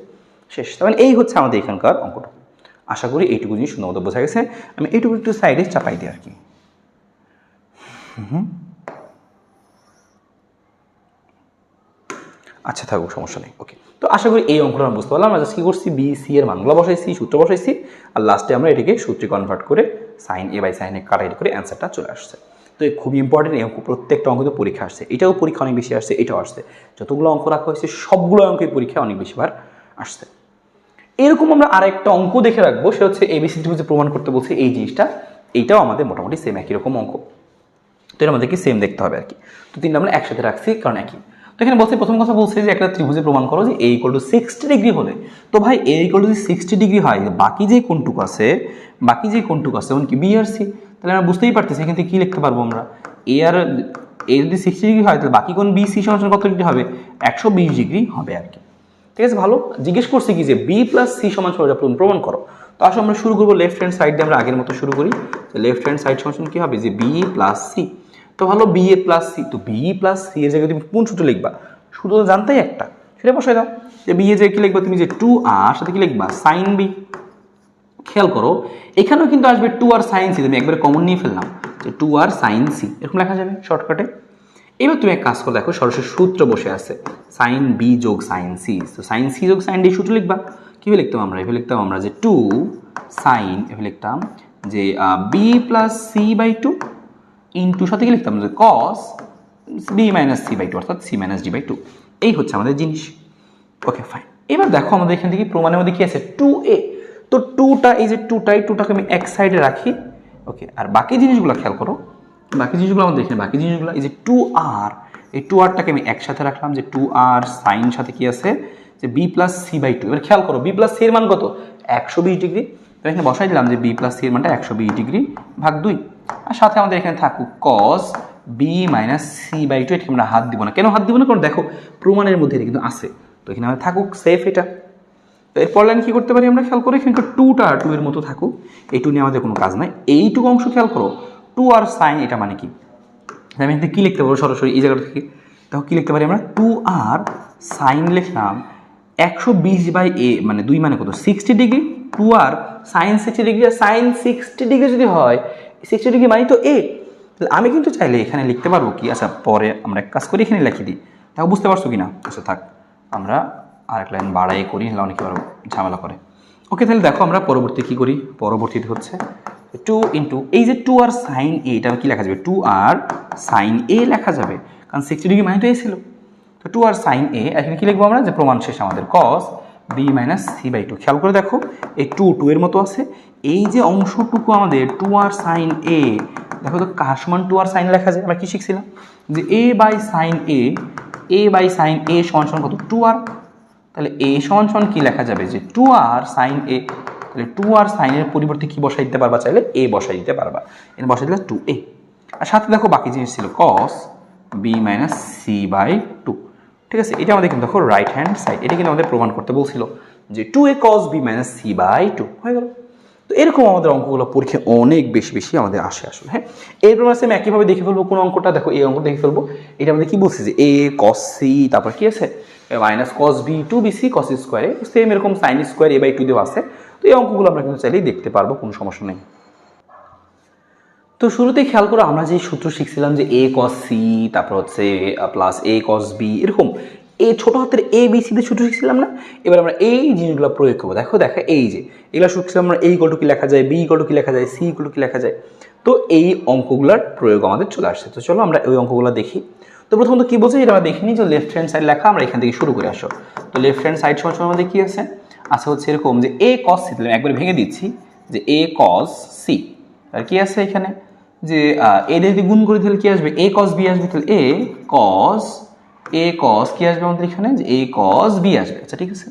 শেষ। তাহলে এই হচ্ছে আমাদের এখানকার অঙ্কটুকু। আশা করি এইটুকু জিনিস সুন্দর মতো বোঝা গেছে। আমি এইটুকু একটু সাইডে চাপাই দিই আর কি। আচ্ছা থাকুক, সমস্যা নেই, ওকে। তো আশা করি এই অঙ্কটা আমরা বুঝতে পারলাম। আমরা জাস্ট কী করছি, বি সি এর মানগুলো বসাইছি, সূত্র বসাইছি, আর লাস্টে আমরা এটাকে সূত্রে কনভার্ট করে সাইন এ বাই সাইন এ কাটাকাটি করে অ্যান্সারটা চলে আসছে। তো এই খুবই ইম্পর্টেন্ট, এই অঙ্ক প্রত্যেকটা অঙ্ক তো পরীক্ষা আসছে, এটাও পরীক্ষা অনেক বেশি আসছে, এটাও আসছে। যতগুলো অঙ্ক রাখা হয়েছে সবগুলো অঙ্কের পরীক্ষা অনেক বেশিবার আসছে। এরকম আমরা আরেকটা অঙ্ক দেখে রাখবো, সেটা হচ্ছে এবিসি ত্রিভুজে প্রমাণ করতে বলছে এই জিনিসটা। এইটাও আমাদের মোটামুটি সেম একই রকম অঙ্ক, তো এটা আমাদেরকে সেম দেখতে হবে আর কি। তো তিনটা আমরা একসাথে রাখছি কারণ একই। তো এখানে বলছে, প্রথম কথা বলছে যে একটা ত্রিভুজে প্রমাণ করো যে এ ইকুয়াল টু 60 ডিগ্রি হলে। তো ভাই এ ইকুয়াল টু যদি 60 ডিগ্রি হয়, বাকি যে কোণটুকু আছে যেমন কি বি আর সি, তাহলে আমরা বুঝতেই পারতেছি এখান থেকে কী লিখতে পারবো আমরা, এ যদি 60 ডিগ্রি হয় তাহলে বাকি কোণ বি সি সমান কত ডিগ্রি হবে, 120 ডিগ্রি হবে আর কি। ঠিক আছে, ভালো। জিজ্ঞেস করছি কি যে বি প্লাস সি সমান প্রমাণ করো। তো আসলে আমরা শুরু করবো লেফট হ্যান্ড সাইড দিয়ে, আমরা আগের মতো শুরু করি। লেফট হ্যান্ড সাইড সমান কি হবে, যে বি প্লাস সি। তো ভালো, বি এ প্লাস সি, তো বি প্লাস সি এর জায়গায় তুমি কোন সূত্র লিখবা, শুধু তো জানতেই একটা, সেটা বসাই দাও। যে বি এর জায়গায় কি লিখবা তুমি, যে 2r সাথে কি লিখবা সাইন বি। খেয়াল করো এখানেও কিন্তু আসবে 2r সাইন সি, তুমি একবারে কমন নিয়ে ফেললাম, যে 2r সাইন সি এরকম লেখা যাবে শর্টকাটে। এবার তুমি এক কাজ করে দেখো, সরাসরি সূত্র বসে আছে সাইন বি যোগ সাইন সি, তো সাইন সি যোগ সাইন ডি সূত্র লিখবা। কীভাবে লিখতাম আমরা, এভাবে লিখতাম আমরা যে 2 সাইন, এভাবে লিখতাম যে B plus C by two into সাথে কি লিখতাম যে cos B minus C by two, অর্থাৎ c minus d by two. এই হচ্ছে আমাদের জিনিস, ওকে ফাইন। এবার দেখো আমাদের এখান থেকে প্রমাণের মধ্যে কি আছে 2a, তো 2টা এই যে 2টাকে আমি এক সাইডে রাখি, ওকে। আর বাকি জিনিসগুলো খেয়াল করো, বাকি জিনিসগুলো আমাদের এখানে বাকি জিনিসগুলো এই যে 2r, এই 2rটাকে আমি একসাথে রাখলাম, যে 2r সাইন সাথে কি আছে যে B plus C by two. এবার খেয়াল করো বি প্লাস সি এর মান কত, 120 ডিগ্রি। তো এখানে বসাই দিলাম যে বি প্লাস সি এর মানটা 120 ডিগ্রি ভাগ 2, আর সাথে আমাদের এখানে থাকুক cos B minus C by two. এটাকে আমরা হাত দিব না, কেন হাত দিব না, কারণ দেখো প্রমাণের মধ্যে এটা কিন্তু আছে, তো এখানে আমাদের থাকুক সেফ এটা। তো এরপর লাইন কী করতে পারি আমরা, খেয়াল করো এখানকার 2টা 2 এর মতো থাকুক, এই 2 নিয়ে আমাদের কোনো কাজ নাই। এইটুকু অংশ খেয়াল করো 2r সাইন, এটা মানে কি, আমি এখানে কী লিখতে পারবো সরাসরি এই জায়গাটা থেকে, দেখো কী লিখতে পারি আমরা, 2r সাইন লিখলাম 120 বাই এ, মানে 2 মানে কত 60 ডিগ্রি, 2r সাইন 60 ডিগ্রি, আর সাইন 60 ডিগ্রি যদি হয় 60 ডিগ্রি মানে তো এ। আমি কিন্তু চাইলে এখানে লিখতে পারবো কি, আচ্ছা পরে আমরা এক কাজ করি এখানে লিখে দিই, তাও বুঝতে পারছো কি না, আচ্ছা থাক আমরা আরেক লাইন বাড়াই করি, নাহলে অনেকে আরও ঝামেলা করে। ওকে, তাহলে দেখো আমরা পরবর্তী কী করি, পরবর্তীতে হচ্ছে 2 ইন্টু এই যে 2r সাইন এ, এটা কি লেখা যাবে 2r সাইন এ লেখা যাবে, কারণ 60 ডিগ্রি মানে তো এ ছিল। তো 2r সাইন এ, এখানে কী লিখবো আমরা, যে প্রমাণ শেষ আমাদের cos B minus C by two. খেয়াল করে দেখো এই 2 এর মতো আছে, এই যে অংশটুকু আমাদের 2r সাইন এ, দেখো তো কার সমান 2r সাইন লেখা যায়, আমরা কি শিখছিলাম যে a by sine a by sine a সমান সমান কত 2r। তাহলে এ সমান সমান কী লেখা যাবে, যে 2r সাইন এ। তাহলে 2r সাইনের পরিবর্তে কি বসাই দিতে পারবা, চাইলে এ বসাই দিতে পারবা, এর বসাই দিলে 2a। আর সাথে দেখো বাকি জিনিস ছিল cos b minus C by two. ঠিক আছে, এটা আমাদের কিন্তু দেখো রাইট হ্যান্ড সাইড, এটা কিন্তু আমাদের প্রমাণ করতে বলছিল যে 2a cos b minus C by two হয়ে গেল। তো এরকম আমাদের অঙ্কগুলো পরীক্ষায় অনেক বেশি বেশি আমাদের আসে আসলে, হ্যাঁ। এরপর আমি একইভাবে দেখে ফেলবো কোন অঙ্কটা, দেখো এই অঙ্ক দেখে ফেলবো, এটা আমাদের কি বলছে যে a cos c, তারপর কি আছে minus cos b 2bc cos স্কোয়ারে, সেম এরকম sine square a by two দেওয়া আছে। তো এই অঙ্কগুলো আমরা কিন্তু চাইলেই দেখতে পারবো, কোনো সমস্যা নেই। তো শুরুতেই খেয়াল করো আমরা যে সূত্র শিখছিলাম যে a cos c, তারপর হচ্ছে প্লাস a cos b, এরকম এই ছোট হাতের এ বি সি তে সূত্র শিখছিলাম না, এবার আমরা এই জিনিসগুলো প্রয়োগ করবো। দেখো এই যে এগুলো শিখছিলাম আমরা, এই ইকুয়াল টু কি লেখা যায়, বি ইকুয়াল টু কি লেখা যায়, সি ইকুয়াল টু কি লেখা যায়। তো এই অঙ্কগুলোর প্রয়োগ আমাদের চলে আসছে। তো চলো আমরা ওই অঙ্কগুলো দেখি। তো প্রথমত কি বলছে এটা আমরা দেখিনি, যে লেফট হ্যান্ড সাইড লেখা, আমরা এখান থেকে শুরু করে আসো। তো লেফট হ্যান্ড সাইড সমান আমাদের কি আছে, আচ্ছা হচ্ছে এরকম যে এ কস সি, তাহলে একবার ভেঙে দিচ্ছি যে এ কস সি, আর কি আছে এখানে যে এ দিয়ে যদি গুণ করে তাহলে কি আসবে, এ কস বি আসবে। তাহলে এ কস কি আসবে আমাদের এখানে, যে এ কস বি আসবে। আচ্ছা ঠিক আছে,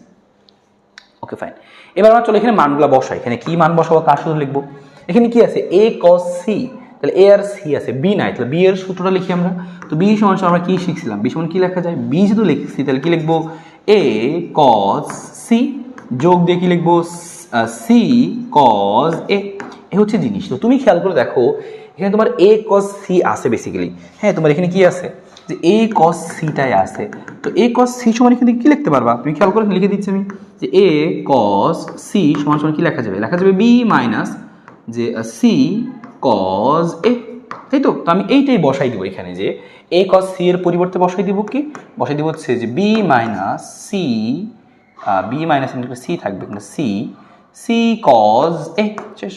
ওকে ফাইন। এবার আমরা চলো এখানে মানগুলো বসাই। এখানে কি মান বসাবো, কার সূত্র লিখবো, এখানে কি আছে এ কস সি, তাহলে এ আর সি আছে, বি নাই, তাহলে বি এর সূত্রটা লিখি আমরা। তো বি সমান আমরা কি শিখছিলাম, বি সমান কি লেখা যায়, বি যেহেতু লিখছি তাহলে কি লিখবো, এ কস সি যোগ দিয়ে কি লিখবো, সি কস এ হচ্ছে জিনিস। তো তুমি খেয়াল করে দেখো এখানে তোমার এ কস সি আছে বেসিক্যালি, হ্যাঁ তোমার এখানে কি আছে, যে এ কস সিটাই আছে। তো এ কস সি সমান এখানে কি লিখতে পারবা, তুমি খেয়াল করে লিখে দিচ্ছি আমি, যে এ কস সি সমান কি লেখা যাবে, বি মাইনাস যে সি কস এ, তাই তো। আমি এইটাই বসাই দিব এখানে, যে এ কস সি এর পরিবর্তে বসাই দিব কি, বসাই দিব হচ্ছে যে B minus C, B minus C থাকবে কিন্তু সি কস এ, শেষ।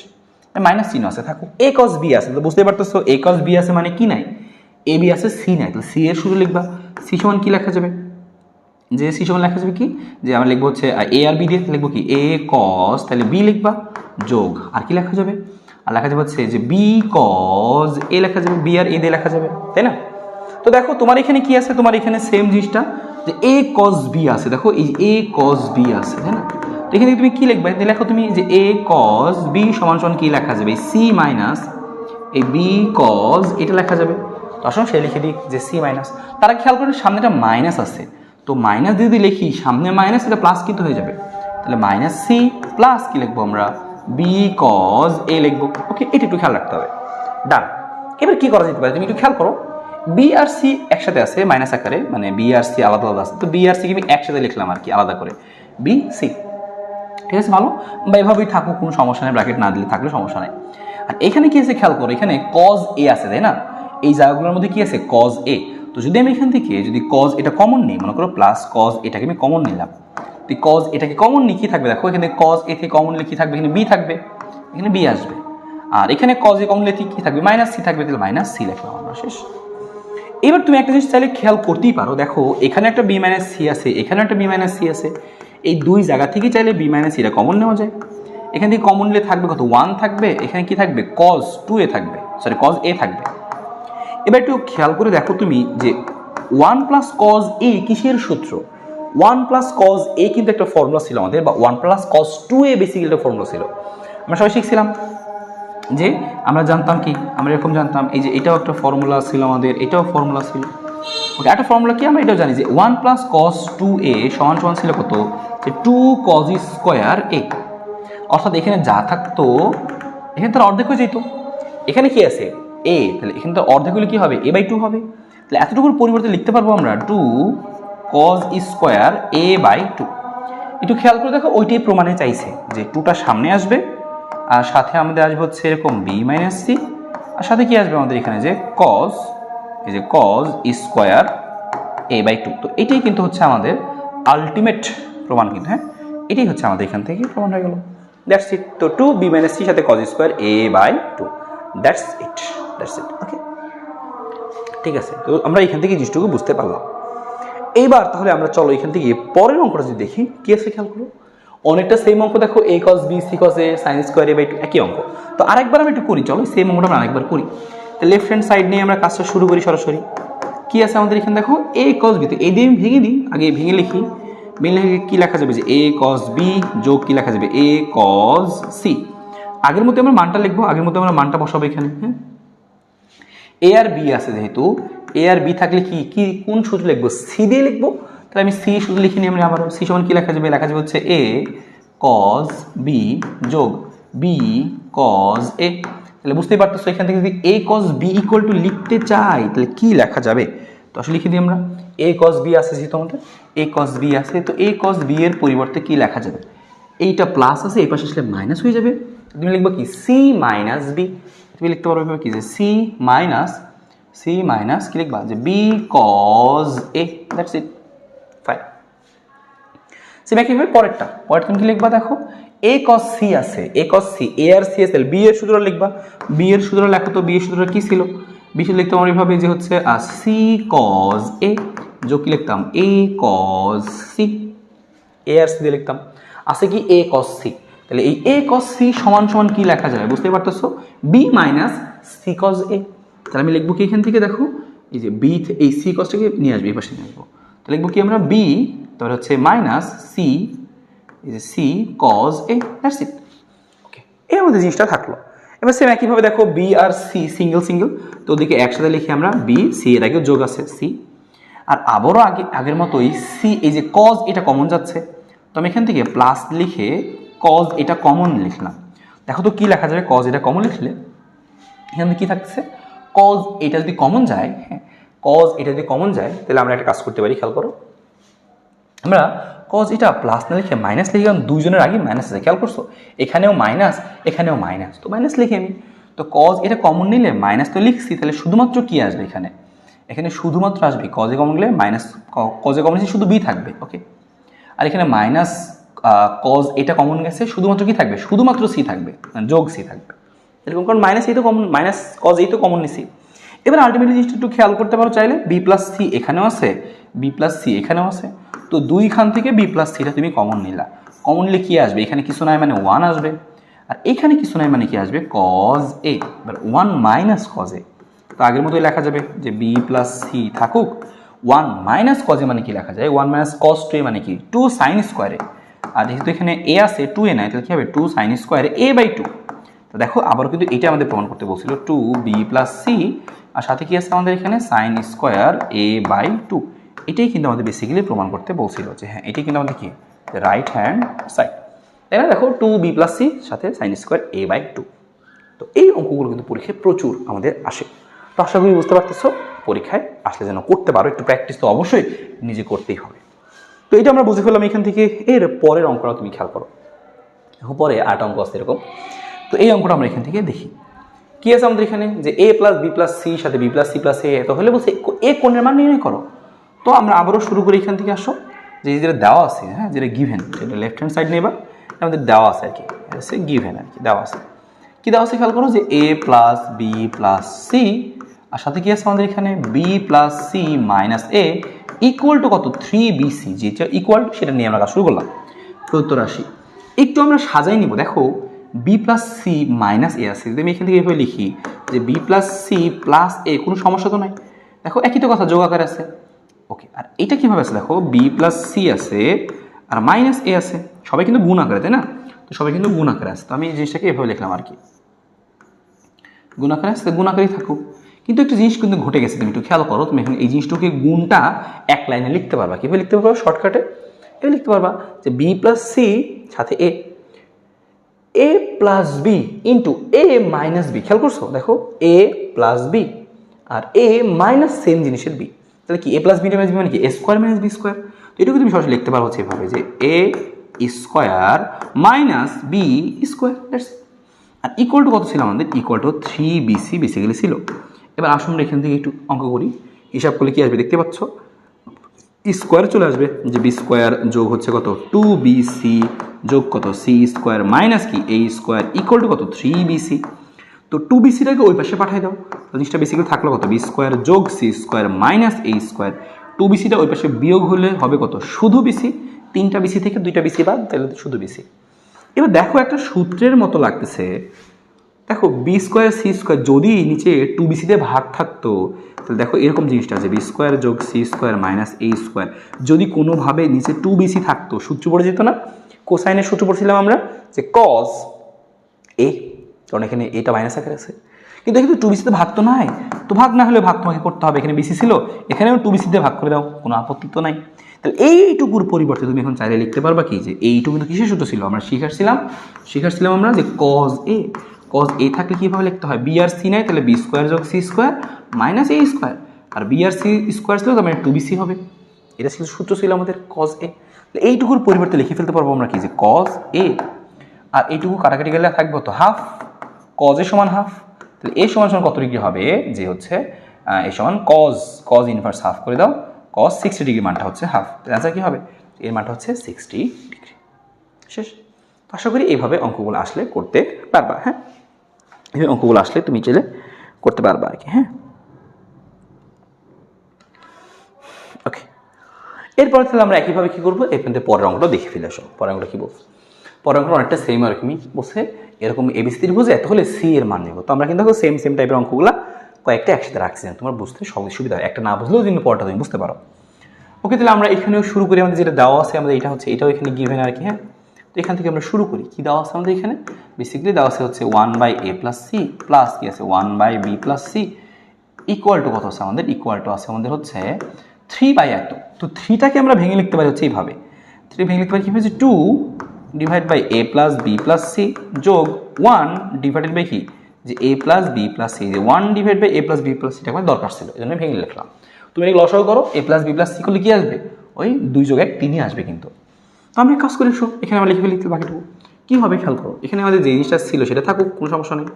মাইনাস চিহ্ন আছে থাকুক, এ কস বি আছে, তো বুঝতে পারতেছো এ কস বি আছে মানে কি নাই, এ বি আছে, সি নাই, তাহলে সি এর শুরু লিখবা, সি সমান কি লেখা যাবে, যে সি সমান লেখা যাবে কি, যে আমরা লিখবো হচ্ছে এ আর বি দিয়ে লিখবো কি এ কস, তাহলে বি লিখবা যোগ আর কি লেখা যাবে, আর লেখা যাবে হচ্ছে যে বি কস এ লেখা যাবে, বি আর এ দিয়ে লেখা যাবে, তাই না। তো দেখো তোমার এখানে কি আছে, তোমার এখানে সেম জিনিসটা যে এ কস বি আছে, দেখো এই এ কস বি আছে, তাই না। তো এখানে তুমি কি লিখবে, লেখো তুমি যে এ কস বি সমান কি লেখা যাবে, সি মাইনাস এই বি কস এটা লেখা যাবে। তো আসলে সে লিখে দিই যে সি মাইনাস, তারা খেয়াল করে সামনেটা মাইনাস আছে, তো মাইনাস দিয়ে যদি লিখি সামনে মাইনাস, এটা প্লাস কিন্তু হয়ে যাবে, তাহলে মাইনাস সি প্লাস কি লিখবো আমরা, বি কস এ লিখবো। ওকে, এটা একটু খেয়াল রাখতে হবে, ডান। এবার কি করা যেতে পারে, তুমি একটু খেয়াল করো, বি আর সি একসাথে আছে মাইনাস আকারে, মানে বি আর সি আলাদা আলাদা আছে, তো বি আর সি আমি একসাথে লিখলাম আর কি আলাদা করে, বি সি, ঠিক আছে ভালো, বা এভাবেই থাকুক কোনো সমস্যা নেই, ব্র্যাকেট না দিলে থাকলে সমস্যা নেই। আর এখানে কি আছে খেয়াল করো, এখানে কজ এ আছে, তাই না, এই জায়গাগুলোর মধ্যে কি আছে কজ এ। তো যদি আমি এখান থেকে যদি কজ এটা কমন নিই, মনে করো প্লাস কজ এটাকে আমি কমন নিলাম, তো কজ এটাকে কমন নিয়ে কি থাকবে, দেখো এখানে কজ এ থেকে কমন নিলে কি থাকবে, এখানে বি থাকবে, এখানে বি আসবে, আর এখানে কজ এ কমন নিলে কি থাকবে, মাইনাস সি থাকবে, তাহলে মাইনাস সি লিখলাম আমরা, শেষ। এবার তুমি একটা জিনিস চাইলে খেয়াল করতেই পারো, দেখো এখানে একটা বি মাইনাস সি আছে, এখানে একটা বি মাইনাস সি আছে, এই দুই জায়গা থেকে চাইলে বি মাইনাস সিটা কমন নেওয়া যায়। এখান থেকে কমন নিলে থাকবে কত, 1 থাকবে, এখানে কি থাকবে কজ 2a থাকবে, সরি কজ a থাকবে। এবার একটু খেয়াল করে দেখো তুমি যে 1 প্লাস কজ a কিসের সূত্র, 1 প্লাস কজ a কিন্তু একটা ফর্মুলা ছিল আমাদের, বা 1 প্লাস কজ 2a বেসিক্যালি একটা ফর্মুলা ছিল, আমরা সবাই শিখছিলাম যে আমরা জানতাম কি, আমরা এরকম জানতাম এই যে এটাও একটা ফর্মুলা ছিল আমাদের, এটাও ফর্মুলা ছিল। ওকে, একটা ফর্মুলা কি আমরা এটাও জানি যে 1 প্লাস কস 2a সমান সমান ছিল কত, যে 2 কজ স্কোয়ার a, অর্থাৎ এখানে যা থাকতো এখানে তার অর্ধেক হয়ে যেত, এখানে কি আছে a, তাহলে এখানে তো অর্ধেক হলে কি হবে a/2 হবে, তাহলে এতটুকুর পরিবর্তে লিখতে পারবো আমরা 2 কজ স্কোয়ার a/2। একটু খেয়াল করে দেখো ওইটাই প্রমাণে চাইছে যে 2টা সামনে আসবে, আর সাথে আমাদের আসবে হচ্ছে এরকম বি মাইনাস সি, আর সাথে কি আসবে আমাদের এখানে যে কজ, এই যে কজ স্কোয়ার a/2। তো এটাই কিন্তু হচ্ছে আমাদের আলটিমেট প্রমাণ কিন্তু, হ্যাঁ এটাই হচ্ছে আমাদের এখান থেকে প্রমাণ হয়ে গেল, দ্যাটস ইট। তো 2b - c সাথে cos square a/2, that's it. Okay ঠিক আছে, তো আমরা এখান থেকে জিনিসটুকু বুঝতে পারলাম। এইবার তাহলে আমরা চলো এখান থেকে পরের অঙ্কটা যদি দেখি কি আছে খেয়াল করো, অনেকটা সেম অঙ্ক, দেখো a cos b c cos a sin square a/2 একই অঙ্ক। তো আরেকবার আমি একটু করি, চলো সেম অঙ্কটা আমরা আরেকবার করি। তো লেফট হ্যান্ড সাইড নিয়ে আমরা কাজটা শুরু করি সরাসরি। কি আছে আমাদের এখানে দেখো a cos b, তো এই দিয়ে আমি ভেঙে দিই, আগে ভেঙে লিখি, কি লেখা যাবে যে a cos b যোগ কি লেখা যাবে a cos c। আগের মধ্যে আমরা মানটা লিখবো, আগের মধ্যে আমরা মানটা বসাবো এখানে, হ্যাঁ a আর b আছে, যেহেতু a আর b থাকলে কি কি কোন সূত্র লিখবো, c দিয়ে লিখবো, তাহলে আমি c সূত্র লিখে নিই আমরা আবারও, c সমান কি লেখা যাবে, হচ্ছে a cos b যোগ b cos a। তাহলে বুঝতেই পারতেছো এখান থেকে যদি a cos b equal to লিখতে চাই তাহলে কি লেখা যাবে, তো আসলে লিখে দিই আমরা a cos b আছে, যেহেতু আমাদের a cos b আছে, তো a cos b এর পরিবর্তে কি লেখা যাবে, এইটা প্লাস আছে, এই পাশে আসলে মাইনাস হয়ে যাবে, তুমি লিখবো কি c মাইনাস b, তুমি লিখতে পারবে কি যে c মাইনাস কি লিখবা যে b cos a, that's it. Fine. Same একইভাবে পরেরটা তুমি কি লিখবা দেখো a cos c আছে, a cos c, a R c আছে, b এর সূত্র লিখবা, b এর সূত্র লেখো তো, b এর সূত্র কি ছিল, b সূত্র লিখতাম আমরা এইভাবে যে হচ্ছে c cos a যোগ কি লিখতাম a cos c, a R c দিয়ে লিখতাম, আছে কি a cos c, তাহলে এই a cos c সমান সমান কি লেখা যায় বুঝতে পারতেছো, b minus c cos a। তাহলে আমি লিখবো কি এখান থেকে দেখো এই যে b এই c cosটাকে নিয়ে আসবে এই পাশে নিয়ে আসবো, তাহলে লিখবো কি আমরা b তাহলে হচ্ছে মাইনাস c এই যে c cos a, that's it. Okay, এই আমাদের জিনিসটা থাকলো। এবার সেম একইভাবে দেখো b আর c সিঙ্গেল সিঙ্গেল, তো ওদিকে একসাথে লিখি আমরা b, c এর আগেও যোগ আছে c, আর আবারও আগের মতোই c এই যে cos এটা কমন যাচ্ছে, তো আমি এখান থেকে প্লাস লিখে cos এটা কমন লিখলাম। দেখো তো কি লেখা যাবে, cos এটা কমন লিখলে এখানে কি থাকছে, cos এটা যদি কমন যায়, হ্যাঁ cos এটা যদি কমন যায় তাহলে আমরা একটা কাজ করতে পারি, খেয়াল করো, আমরা cos এটা প্লাস না লিখে মাইনাস লিখলাম, দুইজনের আগে মাইনাস আছে, খেয়াল করছো এখানেও মাইনাস এখানেও মাইনাস, তো মাইনাস লিখে আমি, তো cos এটা কমন নিলে মাইনাস তো লিখছি, তাহলে শুধুমাত্র কি আসবে এখানে, এখানে শুধুমাত্র আসবে cos এ কমন গেলে মাইনাস, cos এ কমন গেছে শুধু b থাকবে, ওকে, আর এখানে মাইনাস cos এটা কমন গেছে শুধুমাত্র কি থাকবে, শুধুমাত্র c থাকবে, যোগ c থাকবে এরকম, কারণ মাইনাস এই তো কমন, মাইনাস cos এই তো কমন নিছি। এবার আলটিমেটলি জিনিসটা একটু খেয়াল করতে পারো চাইলে, b প্লাস c এখানেও আছে, b প্লাস c এখানেও আছে, তো দুইখান থেকে b প্লাস সিটা তুমি কমন নিলা, কমন নিলে কি আসবে, এখানে কিছু নাই মানে 1 আসবে, আর এখানে কিছু নাই মানে কি আসবে cos a, এবার 1 মাইনাস cos a, তো আগের মতোই লেখা যাবে যে b প্লাস c থাকুক, 1 মাইনাস cos a মানে কি লেখা যায় 1 মাইনাস cos 2a মানে কি 2 sin স্কোয়ারে, আর যেহেতু এখানে a আছে 2a নাই তাহলে কি হবে 2 sin স্কোয়ারে a বাই 2। তো দেখো আবারও কিন্তু এটা আমাদের প্রমাণ করতে বলছিল 2b প্লাস c, আর সাথে কি আছে আমাদের এখানে sin স্কোয়ার a বাই 2, এটাই কিন্তু আমাদের বেসিক্যালি প্রমাণ করতে বলছিল যে হ্যাঁ এটাই কিন্তু আমাদের কি রাইট হ্যান্ড সাইড, তাই না, দেখো 2b প্লাস c সাথে sin স্কোয়ার a বাই 2। তো এই অঙ্কগুলো কিন্তু পরীক্ষায় প্রচুর আমাদের আসে, তো আশা করি বুঝতে পারতেছো, পরীক্ষায় আসলে যেন করতে পারো, একটু প্র্যাকটিস তো অবশ্যই নিজে করতেই হবে। তো এটা আমরা বুঝে ফেললাম এখান থেকে, এর পরের অঙ্কটা তুমি খেয়াল করো, এখন পরে 8 অঙ্ক আছে এরকম, তো এই অঙ্কটা আমরা এখান থেকে দেখি কি আছে আমাদের এখানে, যে a plus B plus C সাথে B plus C plus A, তো হলে বলছে এ কোণের মান নির্ণয় করো। তো আমরা আবারও শুরু করি এখান থেকে, আসো যে যেটা দেওয়া আছে, হ্যাঁ যেটা গিভেন, সেটা লেফট হ্যান্ড সাইড নেবা, আমাদের দেওয়া আছে আর কি, সে গিভেন আর কি দেওয়া আছে, কি দেওয়া আছে খেয়াল করো, যে a plus B plus c, আর সাথে কি আছে আমাদের এখানে B plus c minus a equal to কত 3bc, যেটা ইকুয়াল সেটা নিয়ে আমরা কাজ শুরু করলাম। প্রদত্ত রাশি একটু আমরা সাজাই নিব, দেখো বি প্লাস সি মাইনাস এ আছে, যদি আমি এখান থেকে এভাবে লিখি যে বি প্লাস সি প্লাস এ, কোনো সমস্যা তো নাই, দেখো একই তো কথা, যোগ আকারে আছে, ওকে। আর এটা কিভাবে আছে, দেখো বি প্লাস সি আছে আর মাইনাস এ আছে, সবাই কিন্তু গুণ আকারে, তাই না, তো সবাই কিন্তু গুণ আকারে আছে, তো আমি এই জিনিসটাকে এভাবে লিখলাম আর কি, গুণ আকারে আছে, গুণ আকারেই থাকুক। কিন্তু একটা জিনিস কিন্তু ঘটে গেছে, তুমি একটু খেয়াল করো, তুমি এখন এই জিনিসটাকে গুণটা এক লাইনে লিখতে পারবা, কীভাবে লিখতে পারবা শর্টকাটে, এভাবে লিখতে পারবা যে বি প্লাস সি সাথে a, a plus B into A minus b, খেয়াল করছো দেখো এ প্লাস বি আর এ মাইনাস সেম জিনিসের বি, তাহলে কি a plus b minus b মানে কি a square minus B square, তো এটুকু তুমি সরাসরি লিখতে পারো হচ্ছে এভাবে যে a square minus B square, আর ইকুয়াল টু কত ছিল আমাদের, ইকুয়াল টু 3bc বেসিক্যালি ছিল। এবার আসুন আমরা এখান থেকে একটু অঙ্ক করি, হিসাব করলে কি আসবে দেখতে পাচ্ছ, স্কোয়ার চলে আসবে, যে বি স্কোয়ার যোগ হচ্ছে কত 2bc যোগ কত সি স্কোয়ার মাইনাস কি এ স্কোয়ার ইকুয়াল টু কত 3bc, তো 2bcটাকে ওই পাশে পাঠিয়ে দাও, তো জিনিসটা বেসিক্যালি থাকলো কত বি স্কোয়ার যোগ সি স্কোয়ার মাইনাস এ স্কোয়ার, 2bcটা ওই পাশে বিয়োগ হলে হবে কত শুধু বিসি, 3টা বিসি থেকে 2টা বিসি বাদ, তাহলে শুধু বিসি। এবার দেখো একটা সূত্রের মতো লাগতেছে, দেখো বি স্কোয়ার সি স্কোয়ার যদি নিচে 2bcতে ভাগ থাকতো, তাহলে দেখো এরকম জিনিসটা আছে বি স্কোয়ার যোগ সি স্কোয়ার মাইনাস এ স্কোয়ার, যদি কোনোভাবে নিচে 2bc থাকতো সূত্র পড়ে যেত না, কোসাইনের সূত্র পড়ছিলাম আমরা যে কস এ, কারণ এখানে এটা মাইনাস আকারে আছে, কিন্তু এখানে 2bcতে ভাগ তো নাই, তো ভাগ না হলে ভাগ তোমাকে করতে হবে, এখানে বিসি ছিল এখানেও 2bcতে ভাগ করে দাও, কোনো আপত্তি তো নাই। তাহলে এইটুকুর পরিবর্তে তুমি এখন চাইলে লিখতে পারবা কি, যে এইটুকু কিন্তু কিসের সূত্র ছিল, আমরা শিখাচ্ছিলাম আমরা যে কস এ, কস এ থাকলে কীভাবে লিখতে হয়, বি আর সি নাই তাহলে বি স্কোয়ার যোগ সি স্কোয়ার মাইনাস এ স্কোয়ার, আর বি আর সি স্কোয়ার ছিল তার মানে 2bc হবে, এটা ছিল সূত্র ছিল আমাদের কস এ। এইটুকুর পরিবর্তে লিখে ফেলতে পারবো আমরা কি, যে কস এ, আর এইটুকু কাটাকাটি গেলে থাকবো তো হাফ, কজ এ সমান হাফ, তাহলে এ সমান সমান কত ডিগ্রি হবে, যে হচ্ছে এ সমান কজ ইনভার্স হাফ করে দাও, cos 60 ডিগ্রি মানটা হচ্ছে হাফ। অ্যান্সার কী হবে? এর মানটা হচ্ছে 60 ডিগ্রি। শেষ। আশা করি এইভাবে অঙ্কগুলো আসলে করতে পারবা। হ্যাঁ, এই অঙ্কগুলো আসলে তুমি চাইলে করতে পারবা আর কি। হ্যাঁ, ওকে। এরপরে তাহলে আমরা একইভাবে কী করবো, এই পর্যন্ত পরের অঙ্কটা দেখে ফেলে আসো। পরের অঙ্কটা কী বলবো? পরের অঙ্কটা অনেকটা সেম এরকমই বসে, এরকম এবিসি ত্রিভুজ এত হলে সি এর মান নেব। তো আমরা কিন্তু সেম টাইপের অঙ্কগুলো কয়েকটা একসাথে রাখছি না, তোমার বুঝতে সব সুবিধা হয়, একটা না বুঝলেও কিন্তু পরটা তুমি বুঝতে পারো। ওকে, তাহলে আমরা এখানেও শুরু করি। আমাদের যেটা দেওয়া আছে আমাদের এটা হচ্ছে, এটাও এখানে গিভেন আর কি। হ্যাঁ, তো এখান থেকে আমরা শুরু করি। কি দেওয়া আছে আমাদের এখানে? বেসিক্যালি দেওয়া আছে হচ্ছে 1/a + c প্লাস কি আছে 1/b + c ইকুয়াল টু কত আছে আমাদের? ইকুয়াল টু আছে আমাদের হচ্ছে 3/, তো 3টাকে আমরা ভেঙে লিখতে পারি হচ্ছে এইভাবে। 3 ভেঙে লিখতে পারি কীভাবে? 2 divide by a + b + c যোগ 1 ডিভাইডেড বাই কি, যে a + b + c, যে 1 divide by a + b + c টা আমার দরকার ছিল, এই জন্য ভেঙে লিখলাম। তুমি এগুলো লসাগু করো, a + b + c করলে কি আসবে? ওই 2 যোগ 1 3ই আসবে কিন্তু। তো আমরা কাজ করে এসো, এখানে আমরা লিখে লিখতে বাকিটুকু কী হবে খেয়াল করো। এখানে আমাদের যে জিনিসটা ছিল সেটা থাকুক, কোনো সমস্যা নেই।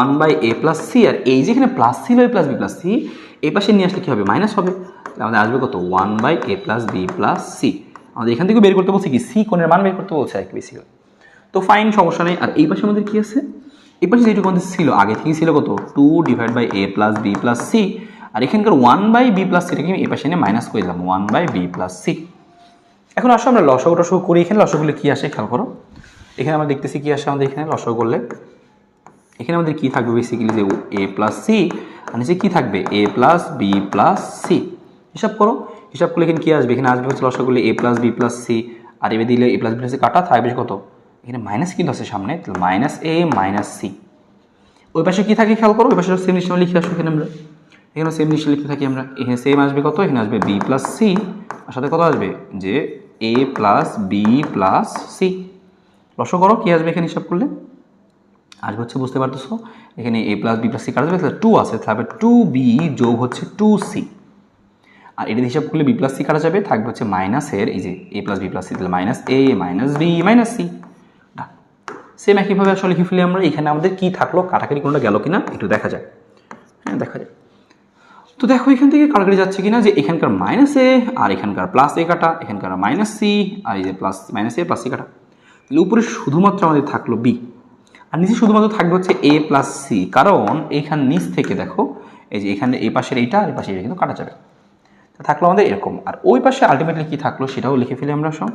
1/a + c, আর এই যেখানে প্লাস ছিল a + b + c, এই পাশে নিয়ে আসলে কী হবে? মাইনাস হবে। তাহলে আমাদের আসবে কত? 1/a + b + c। আমাদের এখান থেকে বের করতে বলছে কি, সি কোণের মান বের করতে বলছে আর কি বেশি। তো ফাইন, সমস্যা নেই। আর এই পাশে আমাদের কি আছে? এই পাশে যেটুকু আমাদের ছিল আগে থেকেই ছিল কত? 2 divide by a + b + c, আর এখানকার 1/b + c টাকে আমি এই পাশে এনে মাইনাস করে দিলাম 1/b + c। এখন আসো আমরা লসাগু টসাগু করি। এখানে লসাগুলো কী আসে খেয়াল করো। এখানে আমরা দেখতেছি কি আসে আমাদের এখানে লসাগু করলে। এখানে আমাদের কী থাকবে? বেসিক্যালি যে a + c, আর নিচে কী থাকবে? a + b + c। হিসাব করো, হিসাব করলে এখানে কী আসবে? এখানে আসবে হচ্ছে লসাগু a + b + c, আর এবার দিলে a + b + c কাটা থাকবে কত? এখানে মাইনাস কিন্তু আছে সামনে, তাহলে -a - c। ওই পাশে কী থাকে খেয়াল করো, ওই পাশে সেম জিনিসটা লিখে আসো। এখানে আমরা এখানে সেম জিনিসটা লিখতে থাকি আমরা। এখানে সেম আসবে কত? এখানে আসবে b + c, আর সাথে কত আসবে? যে a + b + c। লসাগু করো, কী আসবে এখানে হিসাব করলে? আসবে হচ্ছে, বুঝতে পারতেছো, এখানে a + b + c কাটা যাবে, তাহলে 2 আছে, তাহলে 2b যোগ হচ্ছে 2c। আর এটা হিসাব করলে b + c কাটা যাবে, থাকবে হচ্ছে মাইনাসের এই যে a + b + c, তাহলে -a - b - c। সেম একইভাবে আসলে লিখে ফেলি আমরা। এখানে আমাদের কি থাকলো? কাটাকাটি কোনটা গেল কিনা একটু দেখা যায়। হ্যাঁ, দেখা যায়। তো দেখো এখান থেকে কাটাকাটি যাচ্ছে কিনা, যে এখানকার -a আর এখানকার +a কাটা, এখানকার -c আর এই যে -a + c কাটা, তাহলে উপরে শুধুমাত্র আমাদের থাকলো b, আর নিচে শুধুমাত্র থাকবে হচ্ছে a + c, কারণ এইখান নিচ থেকে দেখো এই যে এখানে এই পাশের এইটা আর এই পাশে এটা কিন্তু কাটা যাবে। থাকলো আমাদের এরকম। আর ওই পাশে আলটিমেটলি কি থাকলো সেটাও লিখে ফেলি আমরা সব।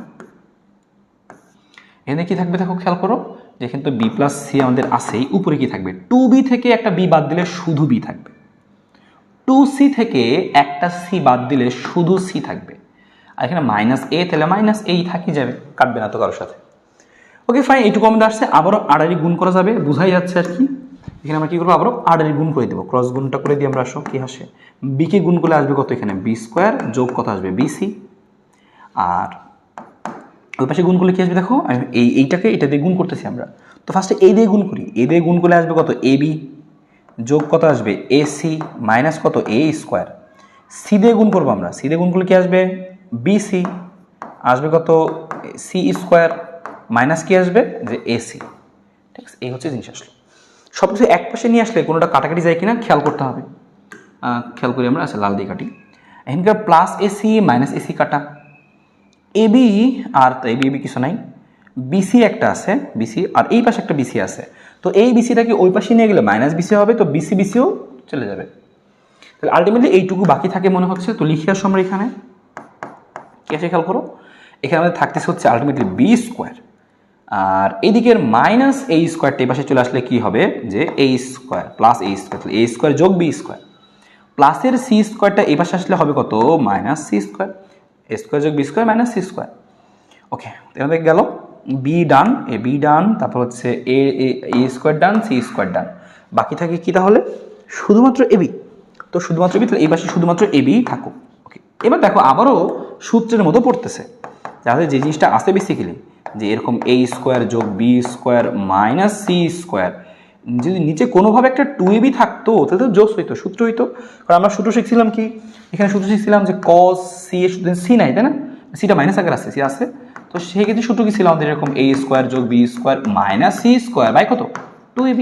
এখানে কি থাকবে দেখো, খেয়াল করো, যে এখানে তো b + c আমাদের আসেই, উপরে কি থাকবে? 2b থেকে একটা b বাদ দিলে শুধু b থাকবে, 2c থেকে একটা c বাদ দিলে শুধু c থাকবে, আর এখানে -a, তাহলে -a থাকি যাবে, কাটবে না তো কারোর সাথে। ওকে ফাইন, এইটুকু আমাদের আসছে। আবারও আড়াআড়ি গুণ করা যাবে, বোঝাই যাচ্ছে আর কি। এখানে আমরা কী করবো? আবারও আড়াআড়ি গুণ করে দেবো, ক্রস গুণটা করে দিই আমরা। আসো কী আসে? বিকে গুণ করলে আসবে কত? এখানে b² যোগ কত আসবে? bc। আর ওই পাশে গুণ করলে কী আসবে দেখো, এইটাকে এটা দিয়ে গুণ করতেছি আমরা। তো ফার্স্টে এই দিয়ে গুণ করি, এই দিয়ে গুণ করলে আসবে কত? ab যোগ কত আসবে? ac মাইনাস কত? a²। সি দিয়ে গুণ করবো আমরা, সি দিয়ে গুণ করলে কী আসবে? bc আসবে কত? c² মাইনাস কি আসবে? যে এসি। ঠিক আছে, এই হচ্ছে জিনিস। আসলো সব কিছু এক পাশে নিয়ে আসলে কোনোটা কাটাকাটি যায় কিনা খেয়াল করতে হবে। খেয়াল করি আমরা। আচ্ছা, লাল দিয়ে কাটি। এখানকার +ac -ac কাটা, এবি আর তো এবি কিছু নাই, বিসি একটা আছে, বিসি, আর এই পাশে একটা বিসি আছে। তো এই বিসিটাকে ওই পাশে নিয়ে গেলে -বিসি হবে, তো বিসিও চলে যাবে। তাহলে আলটিমেটলি এইটুকু বাকি থাকে মনে হচ্ছে। তো লিখে আসো আমরা এখানে। কি আছে খেয়াল করো, এখানে আমাদের থাকতেছে হচ্ছে আলটিমেটলি b², আর এইদিকের -a² এই পাশে চলে আসলে কি হবে? যে a² +a², তাহলে a² যোগ b², প্লাসের c² এই পাশে আসলে হবে কত? -c², a² যোগ b² -c²। ওকে, এখানে গেল be done, A be done, তারপর হচ্ছে a² ডান, c² ডান, বাকি থাকে কি তাহলে? শুধুমাত্র এবি। তো শুধুমাত্র এবি, তাহলে এই পাশে শুধুমাত্র এবি থাকুক। ওকে, এবার দেখো আবারও সূত্রের মতো পড়তেছে, যাতে যে জিনিসটা আসে বেসিক্যালি, যে এরকম a² যোগ b² -c², যদি নিচে কোনোভাবে একটা 2ab থাকতো তাহলে তো জোস হইতো, সূত্র হইতো। কারণ আমরা সূত্র শিখছিলাম কি, এখানে সূত্র শিখছিলাম যে cos c এর সি নাই, তাই না? সিটা মাইনাস আকার আছে, সি আছে। তো সেই ক্ষেত্রে সূত্র কি ছিল আমাদের? এরকম a² যোগ b² -c² বাই কত? 2ab।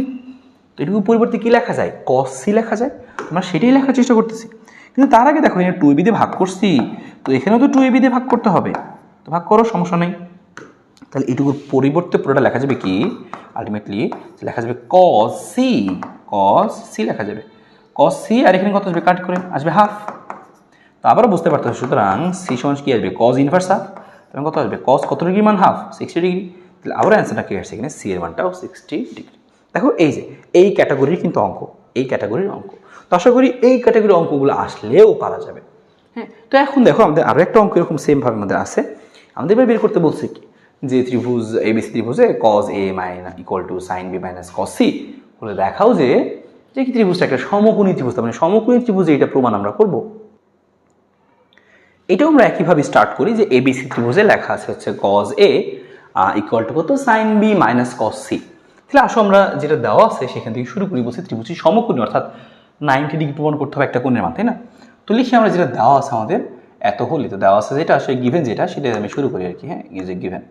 তো এটুকু পরিবর্তে কি লেখা যায়? cos c লেখা যায়। আমরা সেটাই লেখার চেষ্টা করতেছি, কিন্তু তার আগে দেখো এখানে 2ab দিয়ে ভাগ করছি, তো এখানেও তো 2ab দিয়ে ভাগ করতে হবে, তো ভাগ করো, সমস্যা নেই। তাহলে এটুকুর পরিবর্তে পুরোটা লেখা যাবে কি, আলটিমেটলি লেখা যাবে cos c লেখা যাবে cos c, আর এখানে কত আসবে, কাট করে আসবে হাফ। তো আবারও বুঝতে পারতে হবে, সুতরাং c সমান কি আসবে, cos ইনভার্স হাফ, তখন কত আসবে, cos কত ডিগ্রি মান, হাফ, 60 ডিগ্রি। তাহলে আবার অ্যান্সারটা কি আসছে, এখানে c এর মানটাও 60 ডিগ্রি। দেখো এই যে এই ক্যাটাগরির কিন্তু অঙ্ক, এই ক্যাটাগরির অঙ্ক, তো আশা করি এই ক্যাটাগরির অঙ্কগুলো আসলেও পারা যাবে। হ্যাঁ, তো এখন দেখো আমাদের আরও একটা অঙ্ক এরকম সেম ভাবে আমাদের আছে, আমাদের এবার বের করতে বলছে কি, যে ত্রিভুজ ABC ত্রিভুজে cos a equal to sin b minus cos c হলে দেখাও যে কি ত্রিভুজটা একটা সমকোণী ত্রিভুজ, মানে সমকোণী ত্রিভুজে এটা প্রমাণ আমরা করব। এটাও আমরা একইভাবে স্টার্ট করি, যে ABC ত্রিভুজে লেখা আছে হচ্ছে cos a ইকুয়াল টু কত, sin b minus cos c। তাহলে আসো আমরা যেটা দেওয়া আছে সেখান থেকে শুরু করি, বলছি ত্রিভুজটি সমকোণী, অর্থাৎ 90 ডিগ্রি প্রমাণ করতে হবে একটা কোণের মান, তাই না? তো লিখি আমরা যেটা দেওয়া আছে আমাদের, এত হলে তো দেওয়া আছে যেটা আসলে গিভেন যেটা, সেটা আমি শুরু করি আর কি। হ্যাঁ, এই যে গিভেন,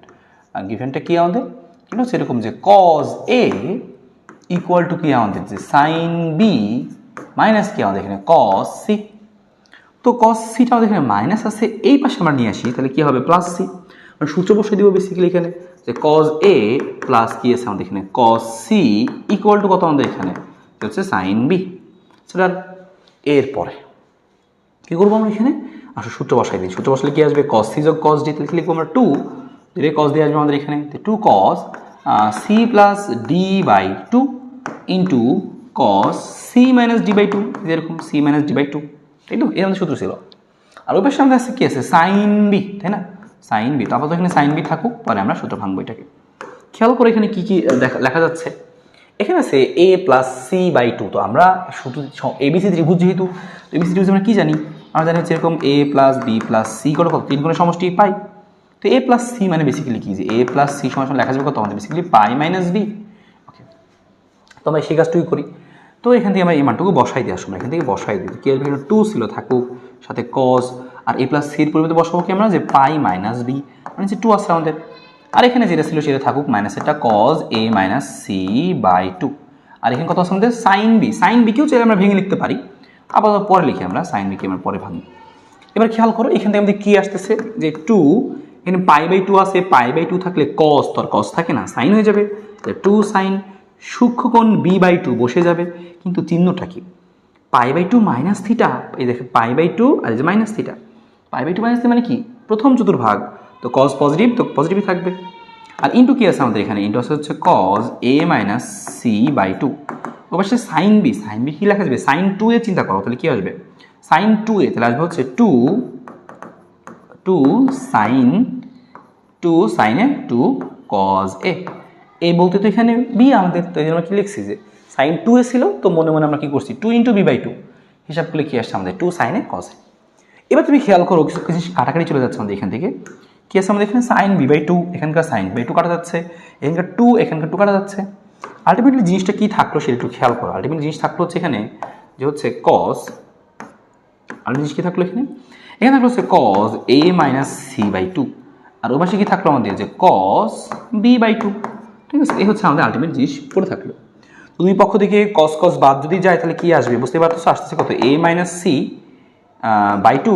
আর গিভেনটা কি আমাদের, কিন্তু সেরকম যে cos a ইকুয়াল টু কি আমাদের, যে sin b মাইনাস কি আমাদের এখানে cos c। তো cos c টা আমাদের এখানে মাইনাস আছে, এই পাশে আমরা নিয়ে আসি, তাহলে কি হবে, প্লাস c। আমরা সূত্র বসিয়ে দিব বেসিক্যালি এখানে, যে cos a প্লাস কি আছে আমাদের এখানে cos c ইকুয়াল টু কত আমাদের এখানে হচ্ছে sin b। সেটা এরপরে কি করবো আমরা এখানে, আসলে সূত্র বসাই দিই, সূত্র বসালে কি আসবে, cos c যোগ cos d, তাহলে লিখবো আমরা 2, যেটা cos দিয়ে আসবে আমাদের এখানে 2 cos c plus d by 2 into cos c minus d by 2, যেরকম c মাইনাস d বাই 2, তাই তো, এর আমাদের সূত্র ছিল। আর ওই পাশে আমাদের আছে কি আছে, sin b, তাই না, sin b। তো আপাতত এখানে sin b থাকুক, পরে আমরা সূত্র ভাঙবো এটাকে। খেয়াল করে এখানে কি কি লেখা যাচ্ছে, এখানে আছে a প্লাস c বাই 2। তো আমরা শুধু ABC ত্রিভুজ, যেহেতু ABC ত্রিভুজ আমরা কি জানি, আমরা জানি হচ্ছে এরকম a plus b plus c কত, 3 গুণের সমষ্টি পাই। তো a প্লাস c মানে বেসিক্যালি কি, যে a প্লাস c সমান লেখা যাবে কত আমাদের, বেসিক্যালি পাই মাইনাস b। ওকে, তো আমরা সেই কাজটুকুই করি। তো এখান থেকে আমরা এই মানটুকু বসাই দিয়ে আসবো, এখান থেকে বসাই দিই, কি আসবে, 2 ছিল থাকুক, সাথে cos, আর a প্লাস c এর পরিবর্তে বসাবো কি আমরা, যে পাই মাইনাস b, মানে যে 2 আছে আমাদের। আর এখানে যেটা ছিল সেটা থাকুক, মাইনাস এটা cos a minus c by 2। আর এখানে কত আছে আমাদের, sin b, sin b কেও চাইলে আমরা ভেঙে লিখতে পারি, আপাতত পরে লিখি আমরা, sin b কে আমরা পরে ভাঙি। এবার খেয়াল করো এখান থেকে আমাদের কি আসতেছে, যে 2, এখানে পাই বাই 2 আছে, পাই বাই 2 থাকলে cos, তো আর cos থাকে না, sin হয়ে যাবে, 2 sin, সূক্ষ্মকোণ b বাই 2 বসে যাবে, কিন্তু চিহ্নটা কি, পাই বাই 2 মাইনাস থিটা, এই দেখে পাই বাই 2 আর এই যে minus theta, pi by 2 minus theta মানে কি, প্রথম চতুর্ভাগ, তো cos পজিটিভ, তো পজিটিভই থাকবে। আর ইন্টু কি আছে আমাদের এখানে, ইন্টু আছে হচ্ছে cos a minus c by 2। অবশ্যই sin b, sin b কি লেখা যাবে, sin 2 এর চিন্তা করো, তাহলে কি আসবে, sin 2a, তাহলে আসবে হচ্ছে 2 sin a 2 cos a। এই বলতে তো এখানে b আমাদের, তো এই জন্য আমরা কি লিখছি, যে sin 2a ছিল, তো মনে মনে আমরা কি করছি, 2 ইন্টু b বাই 2, হিসাব করলে কি আসছে আমাদের 2 sin a cos a। এবার তুমি খেয়াল করো কিছু কিছু কাটাকাটি চলে যাচ্ছে আমাদের এখান থেকে, কি আছে আমাদের এখানে sin b বাই 2, এখানকার sin b বাই 2 কাটা যাচ্ছে, এখানকার 2, এখানকার 2 কাটা যাচ্ছে। আলটিমেটলি জিনিসটা কি থাকলো সেটা একটু খেয়াল করো, আলটিমেটলি জিনিস থাকলো হচ্ছে এখানে, যে হচ্ছে cos, আলটিমেটলি জিনিস কি থাকলো এখানে, এখানে থাকলো হচ্ছে cos a minus c by 2, আর ওই পাশে কি থাকলো আমাদের, যে cos b বাই 2, ঠিক আছে, এই হচ্ছে আমাদের আলটিমেট জিনিস পড়ে থাকলো। তো দুই পক্ষ থেকে cos বাদ যদি যায় তাহলে কি আসবে, বুঝতে পারতেছো, আসতেছে কত, a minus c by 2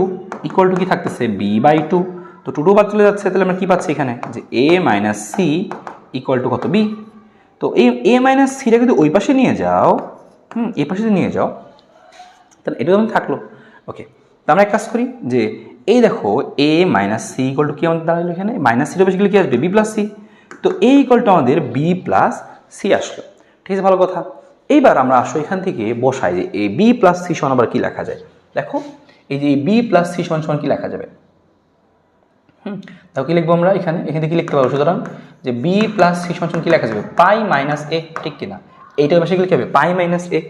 equal to কি থাকতেছে, b বাই 2। তো 2 বাদ চলে যাচ্ছে, তাহলে আমরা কি পাচ্ছি এখানে, যে a minus c equal to কত, b। তো এই a মাইনাস সিটা যদি ওই পাশে নিয়ে যাও, এই পাশে যদি নিয়ে যাও, তাহলে এটা তো থাকলো। ওকে, তো আমরা এক কাজ করি, যে এই দেখো a minus C equal to কি আমাদের দাঁড়ালো, এখানে মাইনাস সিটা বেশি গেলে কি আসবে, b প্লাস সি। তো a ইকুয়াল টু আমাদের b প্লাস সি আসলো, ঠিক আছে, ভালো কথা। এইবার আমরা আসো এখান থেকে বসাই, যে a b প্লাস সি সমান আবার কি লেখা যায়, দেখো এই যে b প্লাস সি সমান সমান কি লেখা যাবে, তাও কি লিখবো আমরা এখানে, এখানে কি লিখতে পারবো, সুতরাং যে b প্লাস সি সমান কি লেখা যাবে, পাই মাইনাস এ, ঠিক কিনা, এইটার পাশে গেলে কি হবে, পাই মাইনাস এ।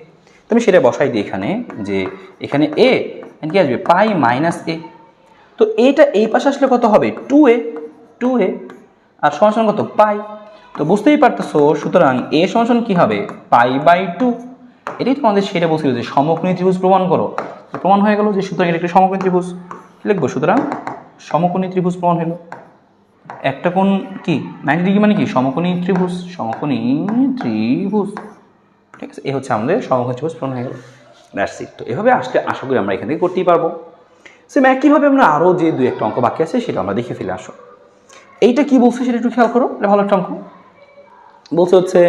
তো আমি সেটা বসাই দিই এখানে, যে এখানে এ কি আসবে, পাই মাইনাস এ। তো এইটা এই পাশে আসলে কত হবে, 2a, আর সমান কত, পাই। তো বুঝতেই পারতেছো, সুতরাং এ সমান কি হবে, পাই বাই 2। এটাই তোমাদের সেটা বলছিল, যে সমকোণী ত্রিভুজ প্রমাণ করো, প্রমাণ হয়ে গেল, যে সুতরাং এটা একটা সমকোণী ত্রিভুজ লিখবো, সুতরাং সমকোণী ত্রিভুজ প্রমাণ হলো। একটা কোণ কি 90 ডিগ্রি মানে কি, সমকোণী ত্রিভুজ, সমকোণী ত্রিভুজ, ঠিক আছে, এই হচ্ছে আমাদের সমকোণী ত্রিভুজ প্রমাণ হয়ে গেল। That's it. তো এভাবে আসলে আশা করি আমরা এখান থেকে করতেই পারবো। সেম একইভাবে আমরা আরও যে 2-1টা অঙ্ক বাকি আছে সেটা আমরা দেখে ফেলে আসো। এইটা কি বলছে সেটা একটু খেয়াল করো, এটা ভালো একটা অঙ্ক। বলছে হচ্ছে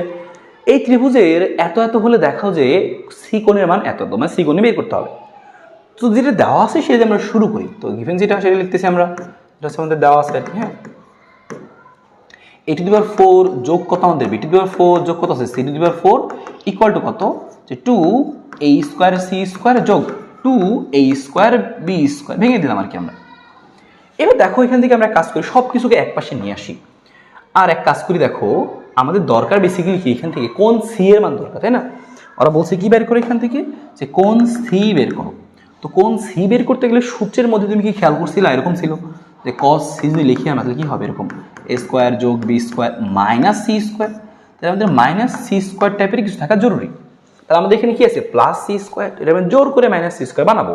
এই ত্রিভুজের এত এত হলে দেখাও যে সি কোণের মান এত এত, মানে সি কোণে বের করতে হবে। তো যেটা দেওয়া আছে সেটা আমরা শুরু করি। তো গিভেন যেটা সেটা লিখতেছি আমরা, এটা হচ্ছে আমাদের দেওয়া আছে আর কি। হ্যাঁ, a⁴ যোগ কত আমাদের b⁴ যোগ কত আছে c⁴ ইকুয়াল টু কত, যে 2a² c² যোগ 2a² b², ভেঙে দিলাম আর কি আমরা। এবার দেখো এখান থেকে আমরা কাজ করি, সব কিছুকে এক পাশে নিয়ে আসি। আর এক কাজ করি, দেখো আমাদের দরকার বেসিক্যালি কি, এখান থেকে কোন সি এর মান দরকার, তাই না? ওরা বলছে কি বের করো এখান থেকে, যে কোন সি বের করো। তো কোন সি বের করতে গেলে সূত্রের মধ্যে তুমি কি খেয়াল করছিলে, এরকম ছিল যে cos c যদি লিখি আমরা তাহলে কি হবে, এরকম a² যোগ b² মাইনাস c²। তাহলে আমাদের মাইনাস c² টাইপের কিছু থাকা জরুরি। তাহলে আমাদের এখানে কি আছে, প্লাস c², এটা আমি জোর করে মাইনাস c² বানাবো।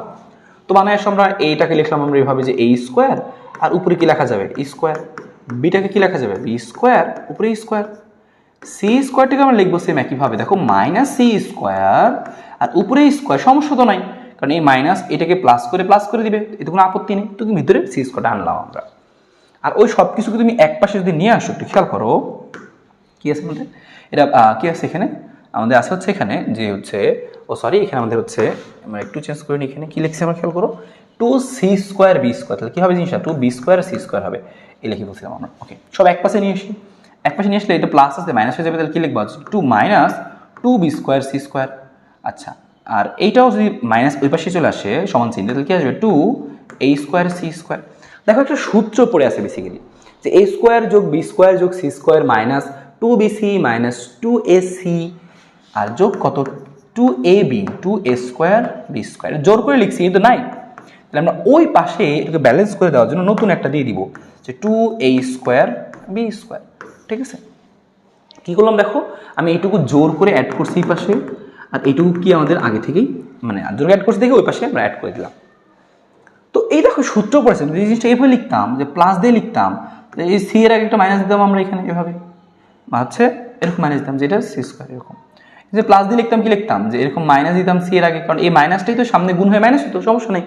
তো বানায় আমরা এইটাকে লিখলাম আমরা এইভাবে যে a², আর উপরে কি লেখা যাবে e², বিটাকে কি লেখা যাবে b², উপরে e², c²টাকে আমরা লিখবো সেম একইভাবে, দেখো মাইনাস c², আর উপরে স্কোয়ার, সমস্যা তো নাই, কারণ এই মাইনাস এটাকে প্লাস করে দিবে, এতে কোনো আপত্তি নেই। তো ভিতরে c² আনলাম আমরা। আর ওই সব কিছুকে তুমি এক পাশে যদি নিয়ে আসো, একটু খেয়াল করো কি আছে আমাদের, এটা কি আছে এখানে আমাদের আছে হচ্ছে এখানে যে হচ্ছে, ও সরি এখানে আমাদের হচ্ছে, আমরা একটু চেঞ্জ করে নিই, এখানে কি লিখছি আমরা খেয়াল করো, 2c² b², তাহলে কি হবে জিনিসটা 2b² c² হবে, এই লিখে বলছিলাম আমরা। ওকে, সব এক পাশে নিয়ে আসি, এক পাশে নিয়ে আসলে এটা প্লাস আছে মাইনাস হয়ে যাবে, তাহলে কি লিখবো 2 মাইনাস 2b² c²। আচ্ছা, আর এইটাও যদি মাইনাস ওই পাশে চলে আসে সমান চিহ্ন, তাহলে কি আসবে 2a² c²। দেখো একটা সূত্র পড়ে আছে বেসিক্যালি, যে a² যোগ b² যোগ c² minus 2bc minus 2ac, আর যোগ কত 2ab 2a² b², জোর করে লিখছি কিন্তু নাই। তাহলে আমরা ওই পাশে এটাকে ব্যালেন্স করে দেওয়ার জন্য নতুন একটা দিয়ে দিব, যে 2a² b²। ঠিক আছে, কি করলাম দেখো, আমি এইটুকু জোর করে অ্যাড করছি এই পাশে, আর এইটুকু কি আমাদের আগে থেকেই মানে জোর অ্যাড করছি দেখে ওই পাশে আমরা অ্যাড করে দিলাম। তো এই দেখো সূত্র পড়েছে, এই জিনিসটা এভাবে লিখতাম, যে প্লাস দিয়ে লিখতাম, এই সি এর আগে একটা মাইনাস দিতাম আমরা এখানে এভাবে, বা হচ্ছে এরকম মাইনাস দিতাম, যেটা c², এরকম যে প্লাস দিয়ে লিখতাম, কি লিখতাম যে এরকম মাইনাস দিতাম সি এর আগে, কারণ এই মাইনাসটাই তো সামনে গুণ হয়ে মাইনাস হতো, সমস্যা নেই।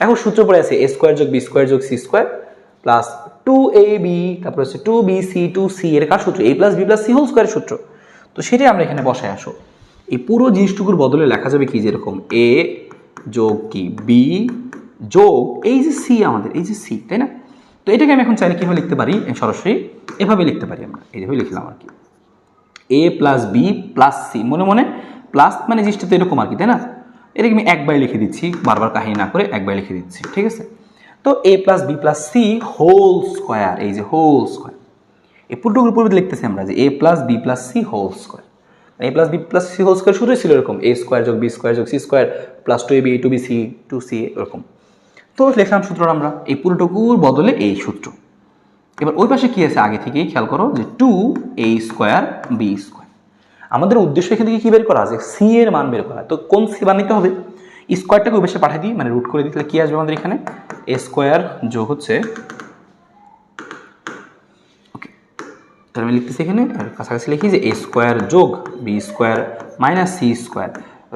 এখন সূত্র পড়ে আছে a² যোগ b² যোগ c² প্লাস 2ab, তারপর হচ্ছে 2bc 2c, এর কার সূত্র, a plus b plus c whole স্কোয়ারের সূত্র। তো সেটাই আমরা এখানে বসায় আসো। এই পুরো জিনিসটুকুর বদলে লেখা যাবে কি, যেরকম a যোগ কি b যোগ এই যে সি, আমাদের এই যে সি, তাই না? তো এটাকে আমি এখন চাইলে কীভাবে লিখতে পারি, সরাসরি এভাবে লিখতে পারি আমরা, এইভাবে লিখলাম আর কি, a plus B plus C, মনে মনে প্লাস মানে জিনিসটা তো এরকম আর কি, তাই না? এটাকে আমি একবার লিখে দিচ্ছি, বারবার কাহিনী না করে একবার লিখে দিচ্ছি, ঠিক আছে? তো a plus B plus C whole square, এই যে হোল স্কোয়ার, এই পুরোটুকুর উপর লিখতেছি আমরা যে a plus B plus C whole square. a plus B plus C whole square সূত্রই ছিল এরকম, a² যোগ b² যোগ c² plus 2ab 2bc 2c, এরকম। তো লিখলাম সূত্র আমরা, এই পুরোটুকুর বদলে এই সূত্র। এবার ওই পাশে কি আছে আগে থেকেই খেয়াল করো, যে 2a² b²। আমাদের উদ্দেশ্য এখান থেকে কি বের করা, যে সি এর মান বের করা। তো কোন সি বানাইতে হবে, স্কোয়ারটাকে ওই পাশে পাঠিয়ে দিই, মানে রুট করে দিই, তাহলে কি আসবে আমাদের এখানে a² যোগ হচ্ছে, ওকে তাহলে আমি লিখতেছি এখানে কাছাকাছি লিখি যে a² যোগ b² মাইনাস c²,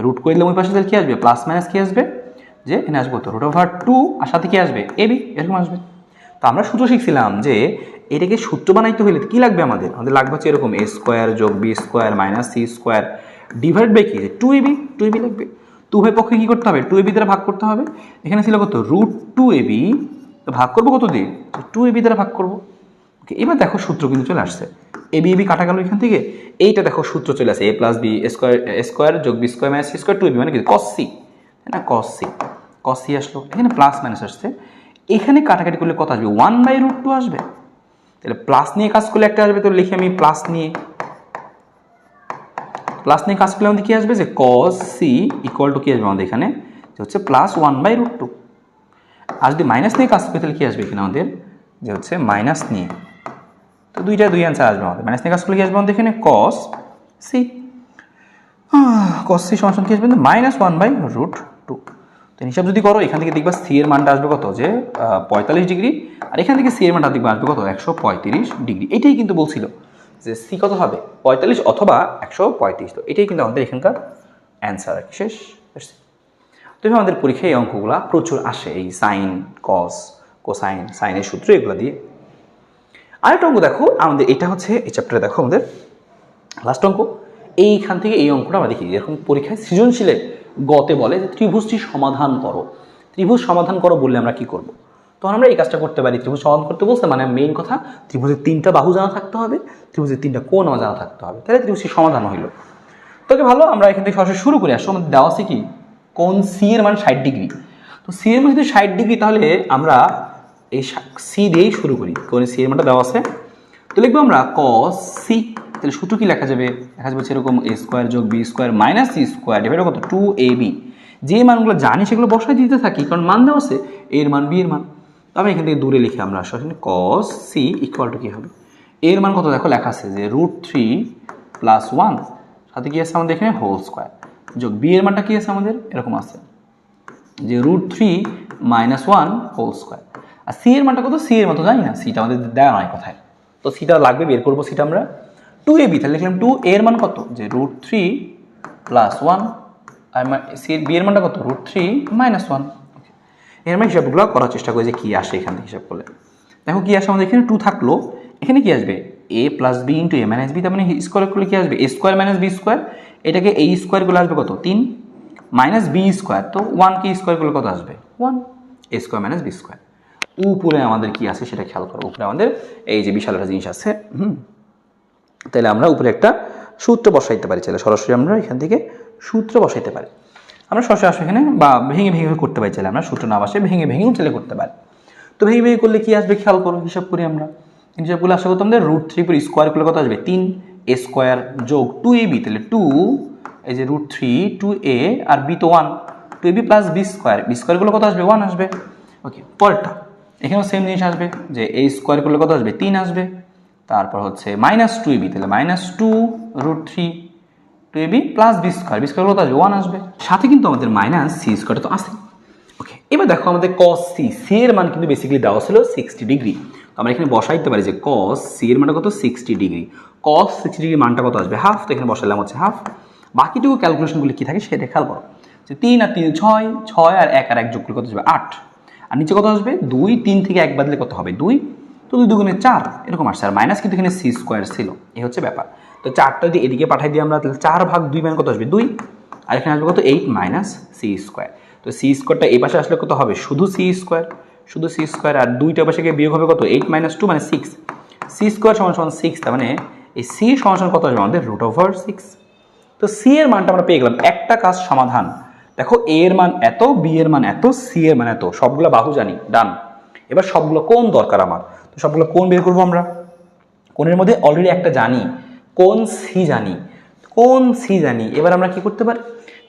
রুট করে দিলাম ওই পাশে, তাহলে কি আসবে প্লাস মাইনাস কি আসবে, যে এখানে আসবো তো √2, আর সাথে কি আসবে ab, এরকম আসবে। তো আমরা সূত্র শিখছিলাম যে এটাকে সূত্র বানাইতে হইলে কি লাগবে, আমাদের লাগবে হচ্ছে এরকম a² যোগ b² minus c² divide by কি, যে 2ab লাগবে। তো উভয় পক্ষে কি করতে হবে, 2ab দ্বারা ভাগ করতে হবে। এখানে ছিল কত √2ab, তো ভাগ করবো কত দিয়ে, 2ab দ্বারা ভাগ করবো। ওকে, এবার দেখো সূত্র কিন্তু চলে আসছে, ab কাটা গেল এখান থেকে, এইটা দেখো সূত্র চলে আসে a প্লাস বি স্কোয়ার যোগ b² মাইনাস c² 2ab মানে কি cos c, তাই না? cos c আসলো, এখানে প্লাস মাইনাস আসছে, এখানে কাটাকাটি করলে কত আসবে 1/√2 আসবে। তাহলে প্লাস নিয়ে কাজ করলে একটা আসবে, তো লিখি আমি প্লাস নিয়ে কাজ করলে আমাদের কি আসবে, যে cos c ইকুয়াল টু কি আসবে আমাদের এখানে, যে হচ্ছে প্লাস 1/√2। আর যদি মাইনাস নিয়ে কাজ করি তাহলে কি আসবে এখানে আমাদের, যে হচ্ছে মাইনাস নিয়ে, তো দুই অ্যান্সার আসবে আমাদের। মাইনাস নিয়ে কাজ করলে কি আসবে আমাদের এখানে cos c সমান কি আসবে -1/√2। তো হিসাব যদি করো এখান থেকে দেখবা সি এর মানটা আসবে কত, যে 45 ডিগ্রি, আর এখান থেকে সি এর মানটা দেখবা আসবে কত 135 ডিগ্রি। এটাই কিন্তু বলছিল যে সি কত হবে 45 অথবা 135। তো এটাই কিন্তু আমাদের এখানকার অ্যান্সার, শেষ। তবে আমাদের পরীক্ষায় এই অঙ্কগুলো প্রচুর আসে, এই সাইন, কস, কোসাইন, সাইনের সূত্র এগুলো দিয়ে। আরেকটা অঙ্ক দেখো আমাদের, এটা হচ্ছে এই চ্যাপ্টারে দেখো আমাদের লাস্ট অঙ্ক। এইখান থেকে এই অঙ্কটা আমরা দেখি, এরকম পরীক্ষায় সৃজনশীলে গতে বলে যে ত্রিভুজটি সমাধান করো। ত্রিভুজ সমাধান করো বললে আমরা কি করব? তখন আমরা এই কাজটা করতে পারি। ত্রিভুজ সমাধান করতে বলছে মানে মেইন কথা, ত্রিভুজের 3টা বাহু জানা থাকতে হবে, ত্রিভুজের 3টা কোণ জানা থাকতে হবে, তাহলে ত্রিভুজটি সমাধান হইল। তোকে ভালো, আমরা এখান থেকে সরাসরি শুরু করে আসো। আমাদের দেওয়া আছে কি, কোণ সি এর মান 60 ডিগ্রি। তো সি এর মান যদি 60 ডিগ্রি, তাহলে আমরা এই সি দিয়েই শুরু করি। কোণ সি এর মানটা দেওয়া আছে, তো লিখবো আমরা cos সি। তাহলে সূত্র কি লেখা যাবে? লেখা যাবে এরকম a স্কোয়ার যোগ b square minus c square divided কত 2ab। যে মানগুলো জানি সেগুলো বসাই দিতে থাকি, কারণ মান দেওয়া আছে a এর মান b এর মান। তবে এখান থেকে দূরে লিখে আমরা আসলে cos c ইকুয়াল টু কি হবে, a এর মান কত দেখো লেখা আছে যে √3 প্লাস 1, সাথে কি আছে আমাদের এখানে হোল স্কোয়ার, যোগ b এর মানটা কি আছে আমাদের এরকম আছে যে √3 মাইনাস 1 হোল স্কোয়ার। আর c এর মানটা কত, c এর মান তো জানি না, সিটা আমাদের দেওয়া নয় কথায়, তো সিটা লাগবে, বের করবো সিটা আমরা। 2ab, তাহলে লিখলাম 2 এর মান কত যে √3 প্লাস 1, আর সি এর বি এর মানটা কত √3 মাইনাস 1। এর মানে হিসাবগুলো করার চেষ্টা করি যে কী আসে এখান থেকে হিসাব করলে। দেখো কী আসে আমাদের এখানে 2 থাকলো, এখানে কি আসবে a plus B into A minus B, তার মানে স্কোয়ার করলে কি আসবে a square minus B square. এটাকে এই স্কোয়ারগুলো আসবে কত 3 মাইনাস বি স্কোয়ার, তো 1 কে স্কোয়ার করলে কত আসবে 1, a square minus B square. উপরে আমাদের কি আছে সেটা খেয়াল করো, উপরে আমাদের এই যে বিশাল একটা জিনিস আছে। তাহলে আমরা উপরে একটা সূত্র বসাইতে পারি, চাইলে সরাসরি আমরা এখান থেকে সূত্র বসাইতে পারি। আমরা সরাসরি আসলে এখানে বা ভেঙে ভেঙে করতে পারি, চাইলে আমরা সূত্র না বসে ভেঙে ভেঙেও চাইলে করতে পারি। তো ভেঙে ভেঙে করলে কি আসবে খেয়াল করো, হিসাব করি আমরা। হিসাবগুলো আশা করতে আমাদের √3 পুরো স্কোয়ার করলে কত আসবে 3 a স্কোয়ার যোগ 2ab, তাহলে 2 এই যে √3 2a আর b তো 1, 2ab plus b square, b square করলে কত আসবে 1 আসবে। ওকে, পরেরটা এখানেও সেম জিনিস আসবে যে a স্কোয়ার করলে কত আসবে 3 আসবে। তারপর হচ্ছে মাইনাস 2ab, তাহলে minus 2 √3 2ab plus b square, b square কত আসবে 1 আসবে। সাথে কিন্তু আমাদের মাইনাস c স্কোয়ারটা তো আছে। ওকে, এবার দেখো আমাদের cos c, c এর মান কিন্তু বেসিক্যালি দেওয়া ছিল 60 ডিগ্রি। তো আমরা এখানে বসাইতে পারি যে cos c এর মানটা কত 60 ডিগ্রি। cos 60 ডিগ্রি মানটা কত আসবে হাফ, তো এখানে বসালাম হচ্ছে হাফ। বাকিটুকু ক্যালকুলেশনগুলি কি থাকে সেটা খেয়াল করো, যে 3 আর 3 6, 6 আর 1 আর 1 যোগ করলে কত আসবে 8, আর নিচে কত আসবে 2, 3 থেকে 1 বাদলে কত হবে 2, তো 2 দুগুণে 4 এরকম আসছে। আর মাইনাস কিন্তু এখানে c স্কোয়ার ছিল, এই হচ্ছে ব্যাপার। তো 4টা যদি এদিকে পাঠাই দিই আমরা, তাহলে 4 ভাগ 2 মানে কত আসবে 2, আর এখানে আসবে কত 8 মাইনাস c স্কোয়ার। তো c স্কোয়ারটা এই পাশে আসলে কত হবে শুধু c স্কোয়ার, শুধু c স্কোয়ার, আর 2টা পাশে গিয়ে বিয়োগ হবে কত 8 মাইনাস 2 মানে 6, c স্কোয়ার সমান সমান 6, তার মানে এই c সমান সমান কত আসবে আমাদের √6। তো c এর মানটা আমরা পেয়ে গেলাম। একটা কাজ সমাধান, দেখো a এর মান এত, b এর মান এত, c এর মান এত, সবগুলো বাহু জানি, ডান। এবার সবগুলো কোণ দরকার আমার, তো সবগুলো কোণ বের করবো আমরা। কোণের মধ্যে অলরেডি একটা জানি, কোণ সি জানি, কোণ সি জানি। এবার আমরা কি করতে পারি,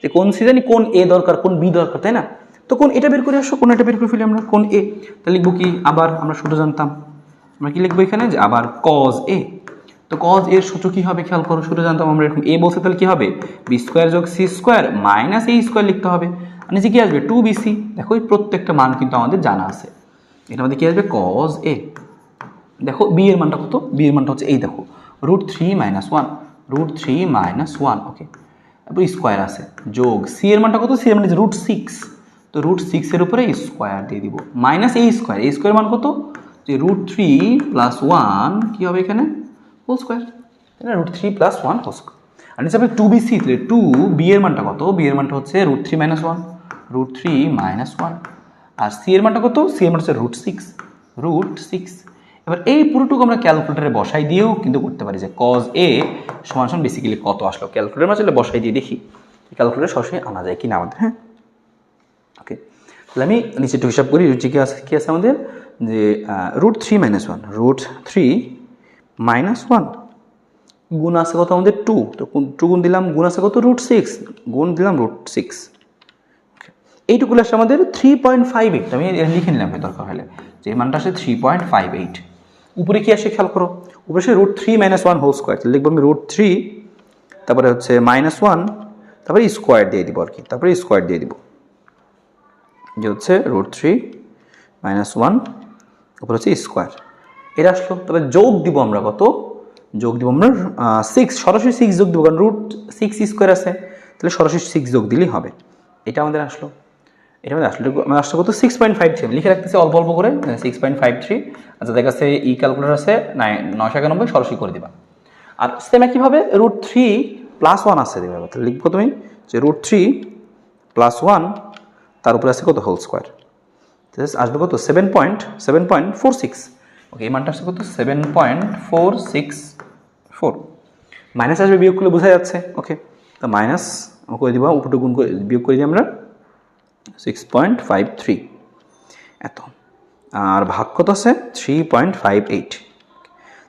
যে কোণ সি জানি, কোণ এ দরকার, কোণ বি দরকার, তাই না? তো কোণ এটা বের করে আসো, কোণ এটা বের করে ফেলি আমরা, কোণ এ। তাহলে লিখবো কি, আবার আমরা সূত্র জানতাম, আমরা কি লিখবো এখানে যে আবার cos এ। তো cos এর সূত্র কি হবে খেয়াল করো, সূত্র জানতাম আমরা এরকম, এ বলছে তাহলে কি হবে বি স্কোয়ার যোগ সি স্কোয়ার মাইনাস এ স্কোয়ার লিখতে হবে, আর নিচে কি আসবে 2bc। দেখো এই প্রত্যেকটা মান কিন্তু আমাদের জানা আছে। এটা আমাদের কি আসবে cos এ। দেখো বি এর মানটা কত, বি এর মানটা হচ্ছে এই দেখো √3 মাইনাস 1, √3 মাইনাস 1, ওকে, তারপর স্কোয়ার আছে, যোগ সি এর মানটা কত, সি এর মান হচ্ছে √6, তো √6 এর উপরে স্কোয়ার দিয়ে দিব, মাইনাস এই স্কোয়ার, এই স্কোয়ার মান কত যে √3 প্লাস 1 কি হবে এখানে হোল স্কোয়ার, তাই না, √3 প্লাস 1 হোল স্কোয়ার। আর নিচে হবে 2bc, তাহলে 2 বি এর মানটা কত, বি এর মানটা হচ্ছে √3 মাইনাস 1, √3 মাইনাস 1, আর সি এর মানটা কত, সি এর মান হচ্ছে √6। এবার এই পুরোটুকু আমরা ক্যালকুলেটারে বসাই দিয়েও কিন্তু করতে পারি যে cos a সমান সমান বেসিক্যালি কত আসলো, ক্যালকুলেটার মাঝে বসাই দিয়ে দেখি ক্যালকুলেটার সরাসরি আনা যায় কিনা আমাদের। হ্যাঁ, ওকে, তাহলে আমি নিচে একটু হিসাব করি, কি আছে আমাদের যে √3 মাইনাস 1, √3 মাইনাস 1 গুণ আছে কত আমাদের 2, তো 2 গুণ দিলাম, গুণ আছে কত √6, গুণ দিলাম √6, এইটুকু আসে আমাদের 3.58। আমি লিখে নিলাম দরকার হলে, যে মানটা আসে 3.58। উপরে কি আসে খেয়াল করো, উপরে আসে √3 মাইনাস 1 হোল স্কোয়ার, লিখবো আমি √3, তারপরে হচ্ছে মাইনাস 1, তারপরে স্কোয়ার দিয়ে দিব আর কি, তারপরে স্কোয়ার দিয়ে দিব, যে হচ্ছে √3 মাইনাস 1 উপরে হচ্ছে স্কোয়ার, এটা আসলো। তবে যোগ দিব আমরা কত, যোগ দিব আমরা 6, সরাসরি 6 যোগ দিব, কারণ √6 স্কোয়ার আছে, তাহলে সরাসরি 6 যোগ দিলেই হবে, এটা আমাদের আসলো। এটা মানে আসলে মানে আসলে কত 6.53 লিখে রাখতেছি অল্প অল্প করে 6.53। আচ্ছা দেখা যাচ্ছে ই ক্যালকুলেটর আছে 991 সরাসরি করে দিবা। আর সেম একইভাবে √3 + 1 আছে দেবে, তাহলে লিখবো তুমি যে √3 + 1 তার উপরে আছে কত হোল স্কোয়ার, আসবে কত 7.46। ওকে এই মানটা আসছে কত 7.464। মাইনাস আসবে, বিয়োগ করলে বোঝা যাচ্ছে। ওকে তো মাইনাস করে দিব, উপরে গুণ করে বিয়োগ করে দিই আমরা 6.53 এত, আর ভাগ কত আছে 3.58।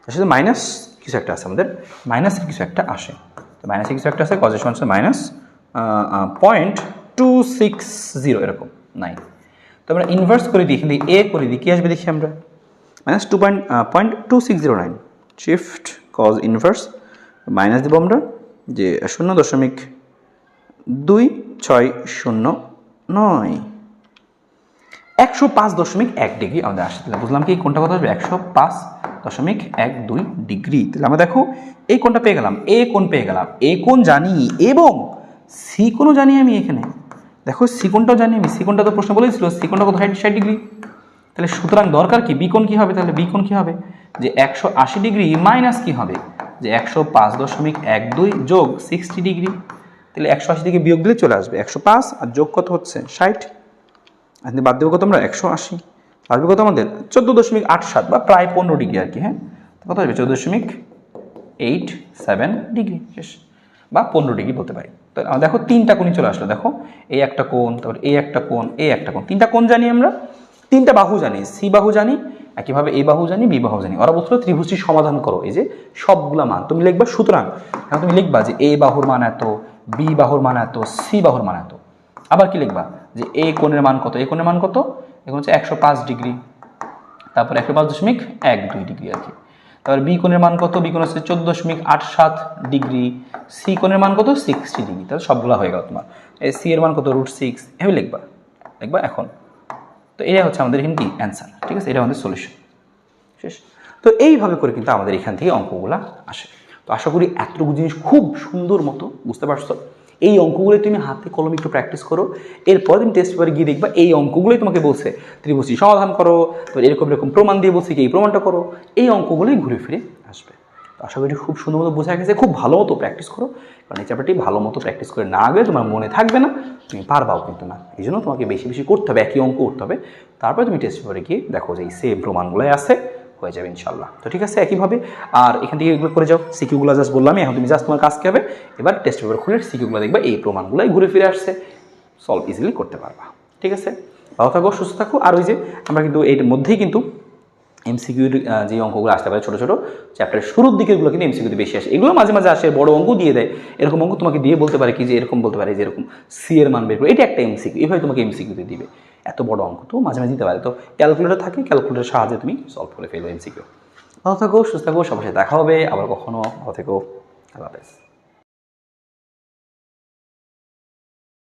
তার সাথে মাইনাস কিছু একটা আছে, আমাদের মাইনাসের কিছু একটা আসে, তো মাইনাসের কিছু একটা আছে কজের সমান মাইনাস 0.260 এরকম নাই। তো আমরা ইনভার্স করে দিই, এখান থেকে এ করে দিই, কী আসবে দেখি আমরা minus 0.2609। Shift cos inverse minus দেবো আমরা যে 0.2609 105.1 ডিগ্রি আমাদের আসে। তাহলে বুঝলাম কি কোনটা কত আসবে 105.12 ডিগ্রি। তাহলে আমরা দেখো এই কোনটা পেয়ে গেলাম, এ কোণ পেয়ে গেলাম, এ কোণ জানি এবং সি কোণও জানি আমি। এখানে দেখো সি কোণটাও জানি আমি, সি কোণটা তো প্রশ্ন বলেছিল সি কোণটা কত 60 ডিগ্রি। তাহলে সুতরাং দরকার কি বি কোণ কী হবে, তাহলে বি কোণ কী হবে যে 180 ডিগ্রি মাইনাস কী হবে যে 105.12 যোগ 60 ডিগ্রি। তাহলে 180 থেকে বিয়োগ দিলে চলে আসবে 105, আর যোগ কত হচ্ছে 60, আপনি বাদ দেবো কত আমরা 180, আসবে কত আমাদের 14.87 বা প্রায় 15 ডিগ্রি আর কি। হ্যাঁ কত আসবে 14.87 ডিগ্রি শেষ, বা 15 ডিগ্রি বলতে পারি। তো দেখো তিনটা কোণই চলে আসলো, দেখো এই একটা কোণ, তারপর এই একটা কোণ, এই একটা কোণ, তিনটা কোণ জানি আমরা, তিনটা বাহু জানি, সি বাহু জানি, একইভাবে এ বাহু জানি, বি বাহু জানি। ওরা বলছিল ত্রিভুজটি সমাধান করো, এই যে সবগুলা মান তুমি লিখবা। সুতরাং এখন তুমি লিখবা যে এ বাহুর মান এত, বি বাহুর মান এত, সি বাহুর মান এত। আবার কি লিখবা যে এ কোণের মান কত, এ কোণের মান কত, এখন হচ্ছে 105 ডিগ্রি, তারপর 105.12 ডিগ্রি আর কি। তারপর বি কোণের মান কত, বি কোণ হচ্ছে 14.87 ডিগ্রি, সি কোণের মান কত 60 ডিগ্রি। তাহলে সবগুলা হয়ে গেল তোমার। এই সি এর মান কত √6, এভাবে লিখবা এখন। তো এটা হচ্ছে আমাদের এখানে কি অ্যান্সার, ঠিক আছে, এটা আমাদের সলিউশন শেষ। তো এইভাবে করে কিন্তু আমাদের এখান থেকে অঙ্কগুলা আসে। তো আশা করি এতটুকু জিনিস খুব সুন্দর মতো বুঝতে পারছো। এই অঙ্কগুলো তুমি হাতে কলমে একটু প্র্যাকটিস করো, এরপর তুমি টেস্ট পেপারে গিয়ে দেখবা এই অঙ্কগুলোই তোমাকে বলছে ত্রিভুজটি সমাধান করো, তো এরকম এরকম প্রমাণ দিয়ে বলছে কি এই প্রমাণটা করো, এই অঙ্কগুলোই ঘুরে ফিরে আসবে। তো আশা করি খুব সুন্দর মতো বোঝা গেছে, খুব ভালো মতো প্র্যাকটিস করো, কারণ এই চ্যাপ্টারটি ভালো মতো প্র্যাকটিস করে না গেলে তোমার মনে থাকবে না, তুমি পারবাও কিন্তু না। এই জন্য তোমাকে বেশি বেশি করতে হবে, একই অঙ্ক করতে হবে, তারপরে তুমি টেস্ট পেপারে গিয়ে দেখো যে এই সেম প্রমাণগুলোই আছে, হয়ে যাবে ইনশাল্লাহ। তো ঠিক আছে একইভাবে আর এখান থেকে এগুলো করে যাও, সিকিউগুলো জাস্ট বললামই, এখন তুমি জাস্ট তোমার কাজ কি হবে এবার টেস্ট পেপার খুলে সিকিউগুলো দেখবা এই প্রমাণগুলোই ঘুরে ফিরে আসছে, সলভ ইজিলি করতে পারবা। ঠিক আছে, ভালো থাকো, সুস্থ থাকো। আর ওই যে আমরা কিন্তু এর মধ্যেই কিন্তু এমসিকিউর যে অঙ্কগুলো আসতে পারে ছোটো ছোটো চ্যাপ্টারের শুরুর দিকেরগুলো কিন্তু এমসিকিউতে বেশি আসে, এগুলো মাঝে মাঝে আসে, বড় অঙ্ক দিয়ে দেয়, এরকম অঙ্ক তোমাকে দিয়ে বলতে পারে কি যে এরকম বলতে পারে যে এরকম সি এর মান বের করে, এটা একটা এমসিকিউ, এভাবে তোমাকে এমসিকিউতে দিবে। এত বড় অঙ্ক তো মাঝে মাঝে দিতে পারে, তো ক্যালকুলেটর থাকে, ক্যালকুলেটরের সাহায্যে তুমি সলভ করে ফেলো এমসিকিউ। ভালো থাকো, সুস্থ থাকো, সবার সাথে দেখা হবে আবার কখনো। ভালো থেকো, আল্লাহ হাফেজ।